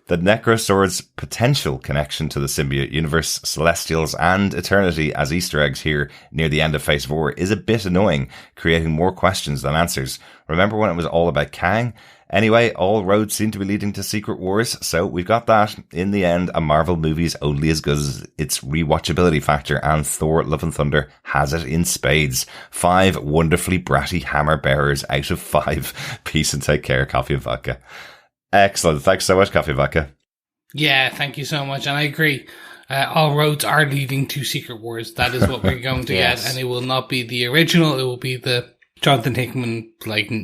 The Necrosword's potential connection to the symbiote universe, celestials, and eternity as Easter eggs here near the end of Phase 4 is a bit annoying, creating more questions than answers. Remember when it was all about Kang? Anyway, all roads seem to be leading to Secret Wars, so we've got that. In the end, a Marvel movie's only as good as its rewatchability factor, and Thor Love and Thunder has it in spades. 5 wonderfully bratty hammer bearers out of 5. Peace and take care, Coffee and Vodka. Excellent. Thanks so much, Coffee and Vodka. Yeah, thank you so much. And I agree. All roads are leading to Secret Wars. That is what we're going to Yes. get. And it will not be the original. It will be the Jonathan Hickman,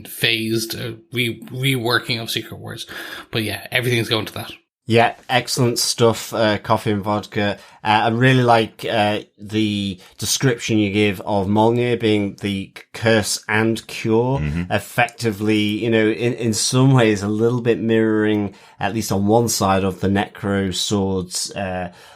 phased reworking of Secret Wars. But yeah, everything's going to that. Yeah, excellent stuff, Coffee and Vodka. I really like the description you give of Mjolnir being the curse and cure, effectively, in some ways a little bit mirroring, at least on one side, of the Necrosword's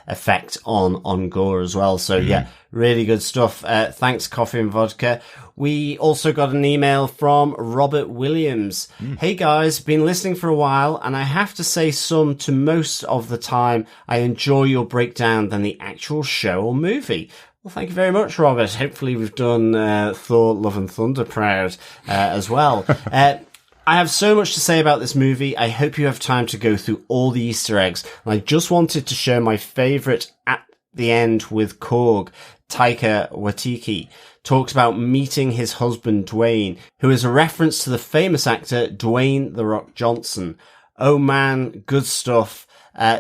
effect on Gorr as well. So yeah, really good stuff. Thanks, Coffee and Vodka. We also got an email from Robert Williams. Hey guys, been listening for a while, and I have to say some to most of the time I enjoy your breakdown than the actual show or movie. Well, thank you very much, Robert. Hopefully we've done Thor Love and Thunder proud as well. I have so much to say about this movie. I hope you have time to go through all the Easter eggs. And I just wanted to share my favourite at the end with Korg. Taika Waititi talks about meeting his husband Dwayne, who is a reference to the famous actor Dwayne "The Rock" Johnson. Oh man, good stuff.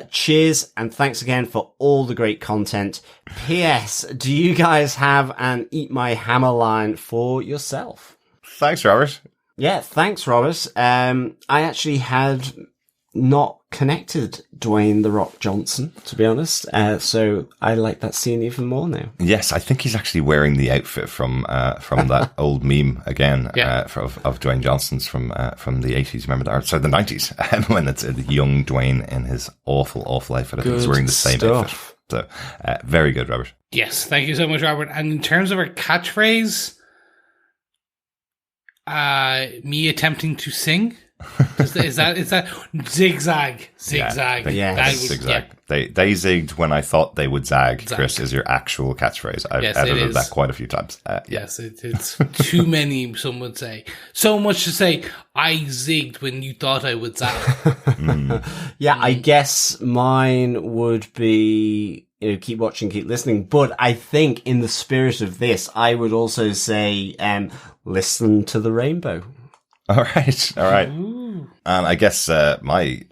Cheers, and thanks again for all the great content. P.S. Do you guys have an Eat My Hammer line for yourself? Thanks, Robert. Yeah, thanks, Robert. I actually had not connected Dwayne "The Rock" Johnson, to be honest. So I like that scene even more now. Yes, I think he's actually wearing the outfit from that old meme again, of Dwayne Johnson's from the 80s. Remember that? Sorry, the 90s, when it's young Dwayne in his awful outfit. I think he's wearing the same outfit. So, very good, Robert. Yes, thank you so much, Robert. And in terms of our catchphrase, me attempting to sing. Is that zigzag? Zigzag. Yeah. They zigged when I thought they would zag. Chris, is your actual catchphrase. I've edited that quite a few times. Yes, it's too many, some would say. So much to say, I zigged when you thought I would zag. Yeah, I guess mine would be, keep watching, keep listening. But I think in the spirit of this, I would also say, listen to the rainbow. All right. And I guess my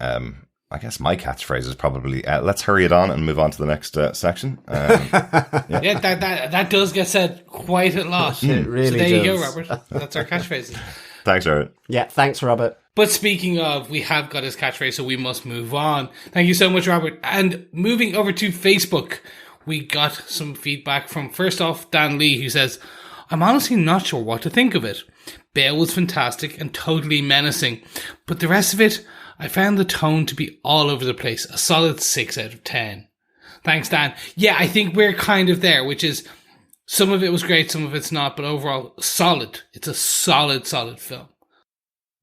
catchphrase is probably let's hurry it on and move on to the next section. Yeah, that does get said quite a lot. It really so there does. you go, Robert. That's our catchphrase. Thanks, Robert. Yeah, thanks, Robert. But speaking of, we have got his catchphrase, so we must move on. Thank you so much, Robert. And moving over to Facebook, we got some feedback from, first off, Dan Lee, who says, I'm honestly not sure what to think of it. Bale was fantastic and totally menacing, but the rest of it, I found the tone to be all over the place. A solid 6 out of 10. Thanks, Dan. Yeah, I think we're kind of there, which is some of it was great, some of it's not, but overall, solid. It's a solid film.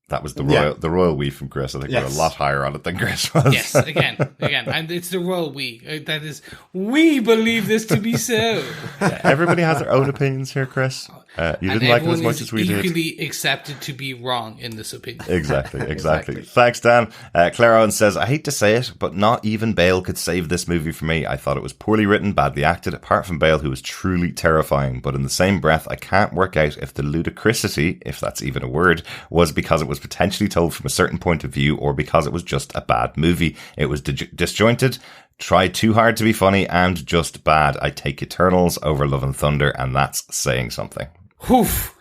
That was the royal we from Chris. I think we're a lot higher on it than Chris was. Yes, again, and it's the royal we. That is, we believe this to be so. Yeah, everybody has their own opinions here, Chris. You didn't like it as much as we did. Equally accepted to be wrong in this opinion. Exactly. Thanks, Dan. Claire Owen says, I hate to say it, but not even Bale could save this movie for me. I thought it was poorly written, badly acted, apart from Bale, who was truly terrifying. But in the same breath, I can't work out if the ludicrosity, if that's even a word, was because it was was potentially told from a certain point of view or because it was just a bad movie. It was disjointed, tried too hard to be funny, and just bad. I take Eternals over Love and Thunder, and that's saying something. Oof.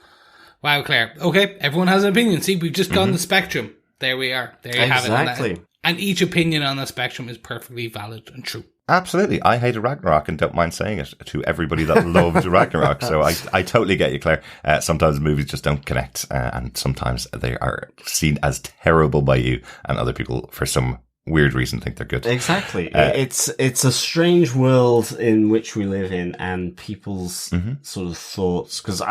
Wow, Claire. Okay, everyone has an opinion. See, we've just gone the spectrum. There we are. There you have it. Exactly. And each opinion on the spectrum is perfectly valid and true. Absolutely. I hated Ragnarok and don't mind saying it to everybody that loved Ragnarok. So I totally get you, Claire. Sometimes movies just don't connect, and sometimes they are seen as terrible by you, and other people, for some weird reason, think they're good. Exactly. It's a strange world in which we live in, and people's sort of thoughts. Because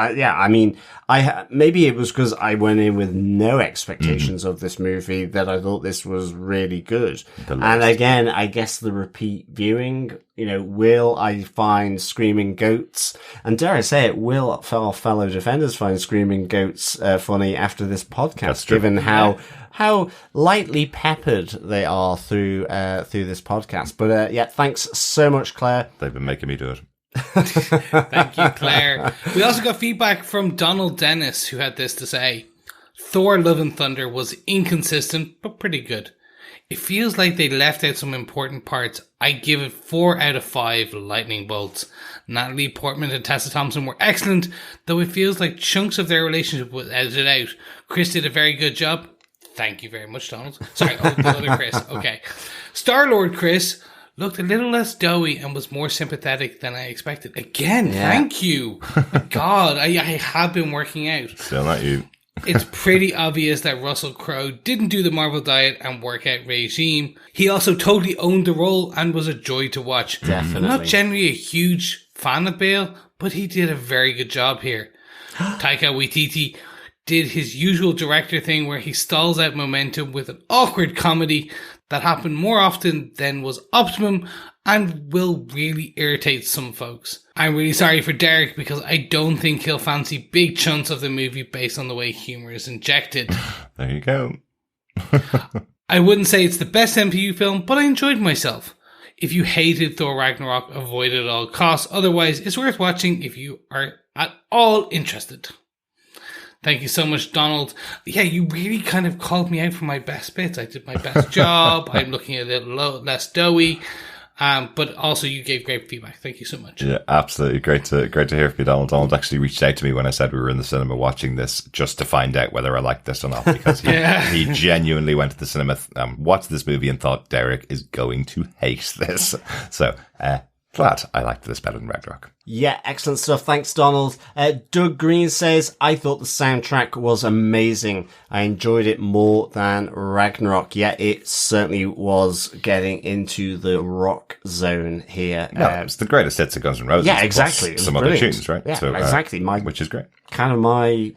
maybe it was because I went in with no expectations of this movie that I thought this was really good. And again, I guess the repeat viewing, will I find Screaming Goats? And dare I say it, will our fellow defenders find Screaming Goats funny after this podcast, given how lightly peppered they are through this podcast. But thanks so much, Claire. They've been making me do it. Thank you, Claire. We also got feedback from Donald Dennis, who had this to say. Thor Love and Thunder was inconsistent, but pretty good. It feels like they left out some important parts. I give it 4 out of 5 lightning bolts. Natalie Portman and Tessa Thompson were excellent, though it feels like chunks of their relationship was edited out. Chris did a very good job. Thank you very much, Donald. Sorry, the other Chris. Okay. Star-Lord Chris looked a little less doughy and was more sympathetic than I expected. Again, thank you. My God, I have been working out. Still not you. It's pretty obvious that Russell Crowe didn't do the Marvel diet and workout regime. He also totally owned the role and was a joy to watch. Definitely. I'm not generally a huge fan of Bale, but he did a very good job here. Taika Waititi did his usual director thing where he stalls out momentum with an awkward comedy that happened more often than was optimum and will really irritate some folks. I'm really sorry for Derek because I don't think he'll fancy big chunks of the movie based on the way humour is injected. There you go. I wouldn't say it's the best MCU film, but I enjoyed myself. If you hated Thor Ragnarok, avoid it at all costs. Otherwise, it's worth watching if you are at all interested. Thank you so much, Donald. Yeah, you really kind of called me out for my best bits. I did my best job. I'm looking a little less doughy. But also you gave great feedback. Thank you so much. Yeah, absolutely. Great to hear from you, Donald. Donald actually reached out to me when I said we were in the cinema watching this just to find out whether I liked this or not, because he genuinely went to the cinema, watched this movie and thought Derek is going to hate this. So, glad I liked this better than Ragnarok. Yeah, excellent stuff. Thanks, Donald. Doug Green says, I thought the soundtrack was amazing. I enjoyed it more than Ragnarok. Yeah, it certainly was getting into the rock zone here. No, it's the greatest hits of Guns N' Roses. Yeah, exactly. Some brilliant. Other tunes, right? Yeah, so, exactly. Which is great. Kind of my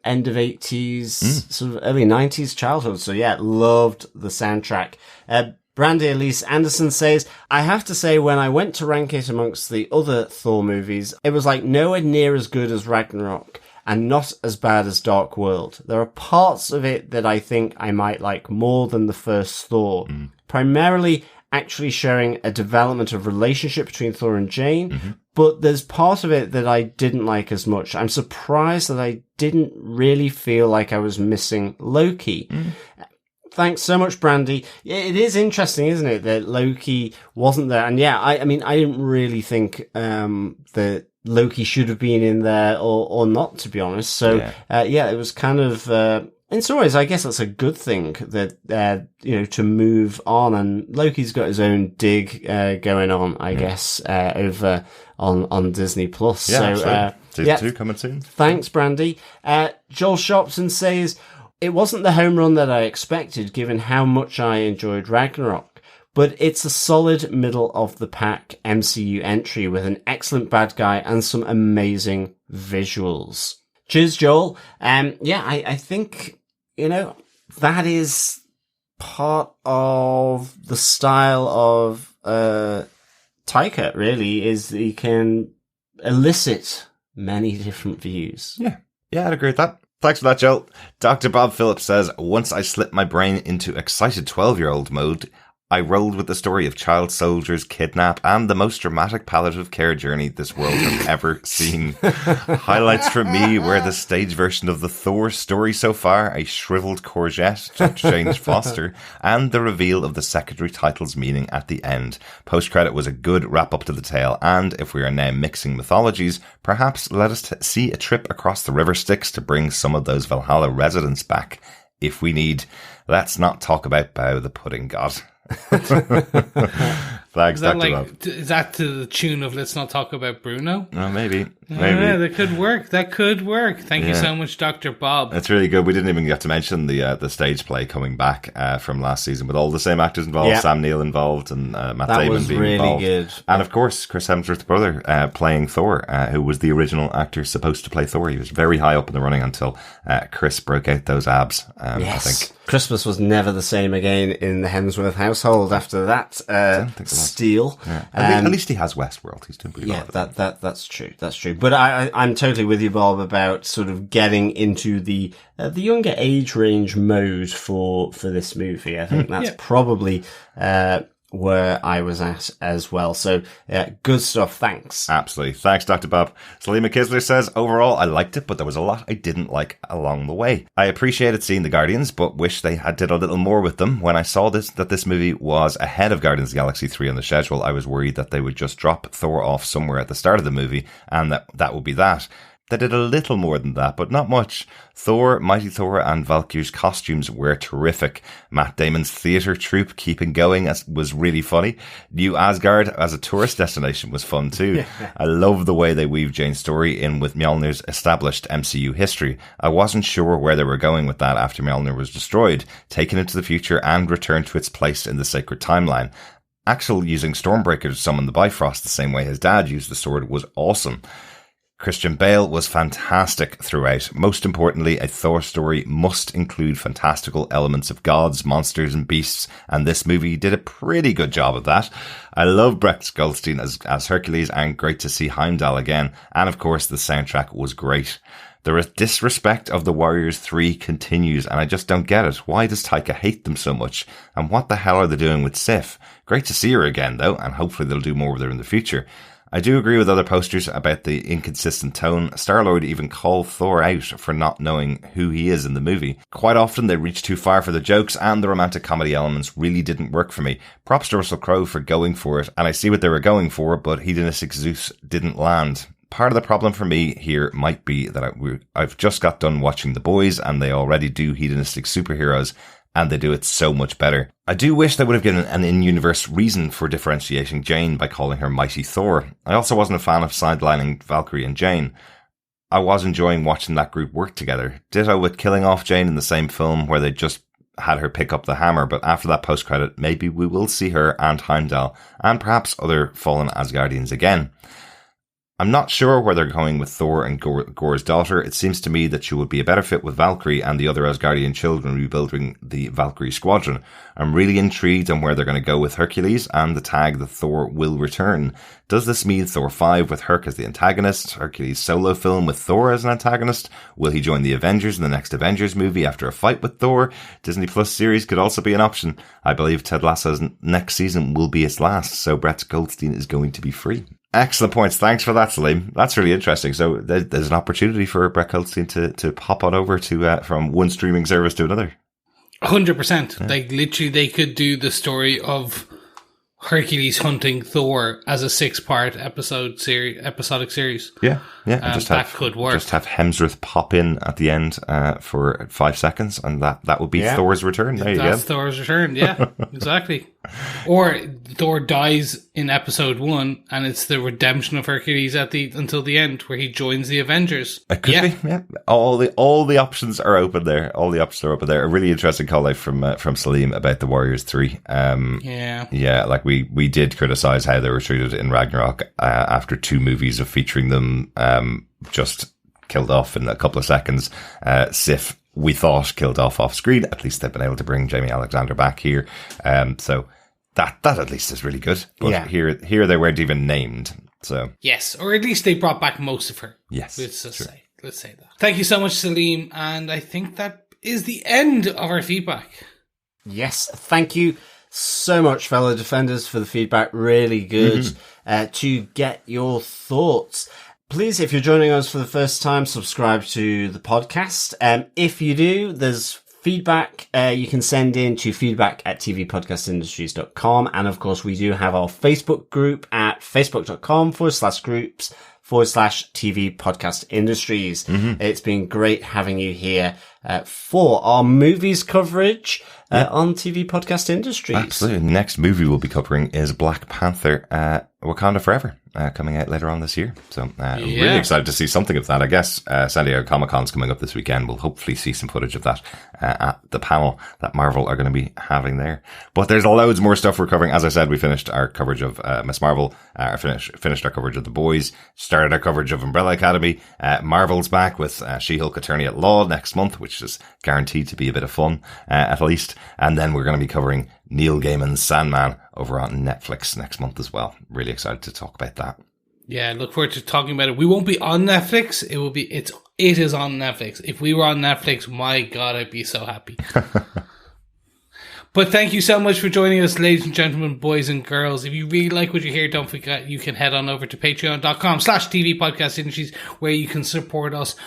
end of 80s, sort of early 90s childhood. So yeah, loved the soundtrack. Brandy Elise Anderson says, I have to say when I went to rank it amongst the other Thor movies, it was like nowhere near as good as Ragnarok and not as bad as Dark World. There are parts of it that I think I might like more than the first Thor, primarily actually showing a development of relationship between Thor and Jane, but there's part of it that I didn't like as much. I'm surprised that I didn't really feel like I was missing Loki. Thanks so much, Brandy. It is interesting, isn't it, that Loki wasn't there? And yeah, I mean, I didn't really think that Loki should have been in there or not, to be honest. So, yeah, it was kind of, in some ways, I guess that's a good thing that, to move on. And Loki's got his own dig going on, I guess, over on Disney Plus. Yeah, so, Season 2 coming soon. Thanks, Brandy. Joel Shopson says, it wasn't the home run that I expected, given how much I enjoyed Ragnarok, but it's a solid middle-of-the-pack MCU entry with an excellent bad guy and some amazing visuals. Cheers, Joel. I think, that is part of the style of Taika, really, is that he can elicit many different views. Yeah, I'd agree with that. Thanks for that, Joel. Dr. Bob Phillips says, once I slipped my brain into excited 12-year-old mode, I rolled with the story of child soldiers kidnap and the most dramatic palliative care journey this world has ever seen. Highlights for me were the stage version of the Thor story so far, a shriveled courgette to Jane Foster, and the reveal of the secondary title's meaning at the end. Post-credit was a good wrap-up to the tale, and if we are now mixing mythologies, perhaps let us see a trip across the river Styx to bring some of those Valhalla residents back. If we need, let's not talk about Bow the Pudding God. Thanks, Dr. Bob. Is that to the tune of Let's Not Talk About Bruno? Oh, maybe. Yeah, that could work. Thank you so much, Dr. Bob. That's really good. We didn't even get to mention the stage play coming back from last season with all the same actors involved. Yeah. Sam Neill involved and Matt Damon being really involved. Good. And of course, Chris Hemsworth's brother playing Thor, who was the original actor supposed to play Thor. He was very high up in the running until Chris broke out those abs. Yes. I think. Christmas was never the same again in the Hemsworth household after that steal. Yeah. At least he has Westworld. He's doing pretty well. That's true. That's true. But I'm totally with you, Bob, about sort of getting into the younger age range mode for this movie. I think that's probably where I was at as well. So, good stuff. Thanks. Absolutely. Thanks, Dr. Bob. Salima Kisler says, overall, I liked it, but there was a lot I didn't like along the way. I appreciated seeing the Guardians, but wish they had did a little more with them. When I saw that this movie was ahead of Guardians of the Galaxy 3 on the schedule, I was worried that they would just drop Thor off somewhere at the start of the movie, and that would be that. They did a little more than that, but not much. Thor, Mighty Thor, and Valkyrie's costumes were terrific. Matt Damon's theatre troupe keeping going was really funny. New Asgard as a tourist destination was fun too. I love the way they weave Jane's story in with Mjolnir's established MCU history. I wasn't sure where they were going with that after Mjolnir was destroyed, taken into the future and returned to its place in the sacred timeline. Axel using Stormbreaker to summon the Bifrost the same way his dad used the sword was awesome. Christian Bale was fantastic throughout. Most importantly, a Thor story must include fantastical elements of gods, monsters and beasts, and this movie did a pretty good job of that. I love Brett Goldstein as Hercules, and great to see Heimdall again, and of course the soundtrack was great. The disrespect of the Warriors 3 continues, and I just don't get it. Why does Taika hate them so much? And what the hell are they doing with Sif? Great to see her again though, and hopefully they'll do more with her in the future. I do agree with other posters about the inconsistent tone. Star-Lord even called Thor out for not knowing who he is in the movie. Quite often they reach too far for the jokes, and the romantic comedy elements really didn't work for me. Props to Russell Crowe for going for it, and I see what they were going for, but hedonistic Zeus didn't land. Part of the problem for me here might be that I've just got done watching The Boys, and they already do hedonistic superheroes, and they do it so much better. I do wish they would have given an in-universe reason for differentiating Jane by calling her Mighty Thor. I also wasn't a fan of sidelining Valkyrie and Jane. I was enjoying watching that group work together. Ditto with killing off Jane in the same film where they just had her pick up the hammer, but after that post-credit, maybe we will see her and Heimdall, and perhaps other fallen Asgardians again. I'm not sure where they're going with Thor and Gorr's daughter. It seems to me that she would be a better fit with Valkyrie and the other Asgardian children rebuilding the Valkyrie squadron. I'm really intrigued on where they're going to go with Hercules and the tag that Thor will return. Does this mean Thor 5 with Herc as the antagonist? Hercules solo film with Thor as an antagonist? Will he join the Avengers in the next Avengers movie after a fight with Thor? Disney Plus series could also be an option. I believe Ted Lasso's next season will be its last, so Brett Goldstein is going to be free. Excellent points. Thanks for that, Salim. That's really interesting. So there's an opportunity for Brett Goldstein to pop on over to from one streaming service to another. 100%. Yeah. Like literally, they could do the story of Hercules hunting Thor as a 6-part episodic series. Yeah. That could work. Just have Hemsworth pop in at the end for 5 seconds, and that would be Thor's return. There you go. That's Thor's return. Yeah, exactly. Or Thor dies in episode 1, and it's the redemption of Hercules until the end, where he joins the Avengers. It could be. Yeah. All the options are open there. A really interesting call out from Salim about the Warriors 3. Yeah. Like we did criticize how they were treated in Ragnarok after 2 movies of featuring them just killed off in a couple of seconds. Sif, we thought, killed off screen. At least they've been able to bring Jamie Alexander back here. So that at least is really good. But here they weren't even named. So yes, or at least they brought back most of her. Yes, let's say that. Thank you so much, Salim, and I think that is the end of our feedback. Yes, thank you so much, fellow defenders, for the feedback. Really good to get your thoughts. Please, if you're joining us for the first time, subscribe to the podcast. If you do, there's feedback you can send in to feedback@tvpodcastindustries.com. And of course, we do have our Facebook group at facebook.com/groups/TV Podcast Industries. It's been great having you here for our movies coverage on TV Podcast Industries. Absolutely. The next movie we'll be covering is Black Panther, Wakanda Forever, coming out later on this year. So really excited to see something of that. I guess San Diego Comic-Con's coming up this weekend. We'll hopefully see some footage of that at the panel that Marvel are going to be having there. But there's loads more stuff we're covering. As I said, we finished our coverage of Miss Marvel, finished our coverage of The Boys, started our coverage of Umbrella Academy. Marvel's back with She-Hulk Attorney at Law next month, which is guaranteed to be a bit of fun, at least. And then we're going to be covering Neil Gaiman's Sandman over on Netflix next month as well. Really excited to talk about that. Yeah, look forward to talking about it. We won't be on Netflix. It is on Netflix. If we were on Netflix, my God, I'd be so happy. But thank you so much for joining us, ladies and gentlemen, boys and girls. If you really like what you hear, don't forget you can head on over to patreon.com/TV Podcast Industries, where you can support us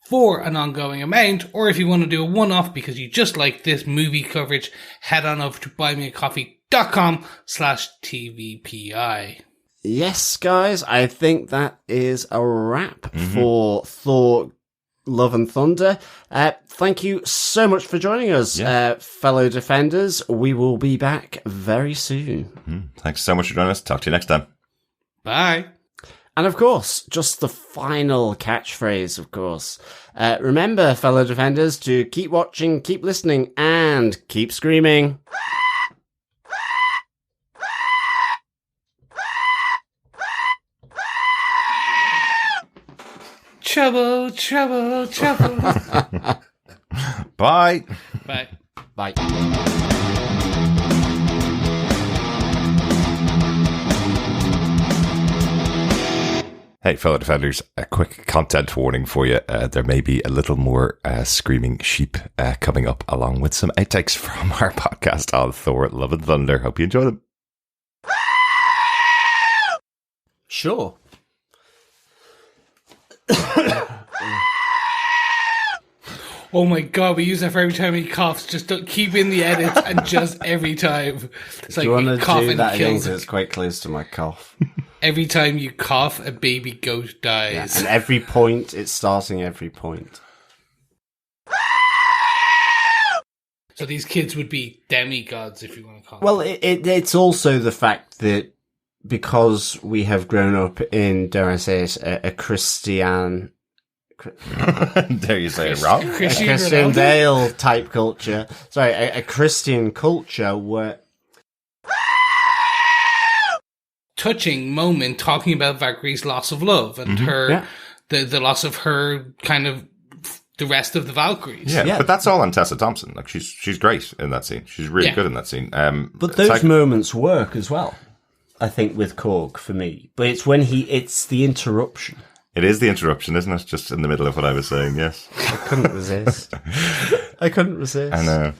for an ongoing amount, or if you want to do a one-off because you just like this movie coverage, head on over to buymeacoffee.com/TVPI. Yes, guys, I think that is a wrap for Thor Love and Thunder. Thank you so much for joining us, fellow defenders. We will be back very soon. Thanks so much for joining us. Talk to you next time. Bye. And of course, just the final catchphrase, of course. Remember, fellow defenders, to keep watching, keep listening, and keep screaming. Trouble, trouble, trouble. Bye. Bye. Bye. Hey, fellow defenders, a quick content warning for you. There may be a little more screaming sheep coming up, along with some outtakes from our podcast on Thor Love and Thunder. Hope you enjoy them. Sure. Oh my God, we use that for every time he coughs. Just don't keep in the edits and just every time. It's like Do you want to cough do and that again? kills 'Cause it. it's quite close to my cough. Every time you cough, a baby goat dies. And every point, it's starting every point. So these kids would be demigods, if you want to call Well, them. it's also the fact that because we have grown up in, dare I say it, a Christian... Dare you say it wrong? Christian Bale type culture. Sorry, a Christian culture where... Touching moment talking about Valkyrie's loss of love and her, the loss of her kind of the rest of the Valkyries. Yeah, but that's all on Tessa Thompson. Like she's great in that scene. She's really good in that scene. But those moments work as well, I think, with Korg for me. But it's when it's the interruption. It is the interruption, isn't it? Just in the middle of what I was saying, yes. I couldn't resist. I know.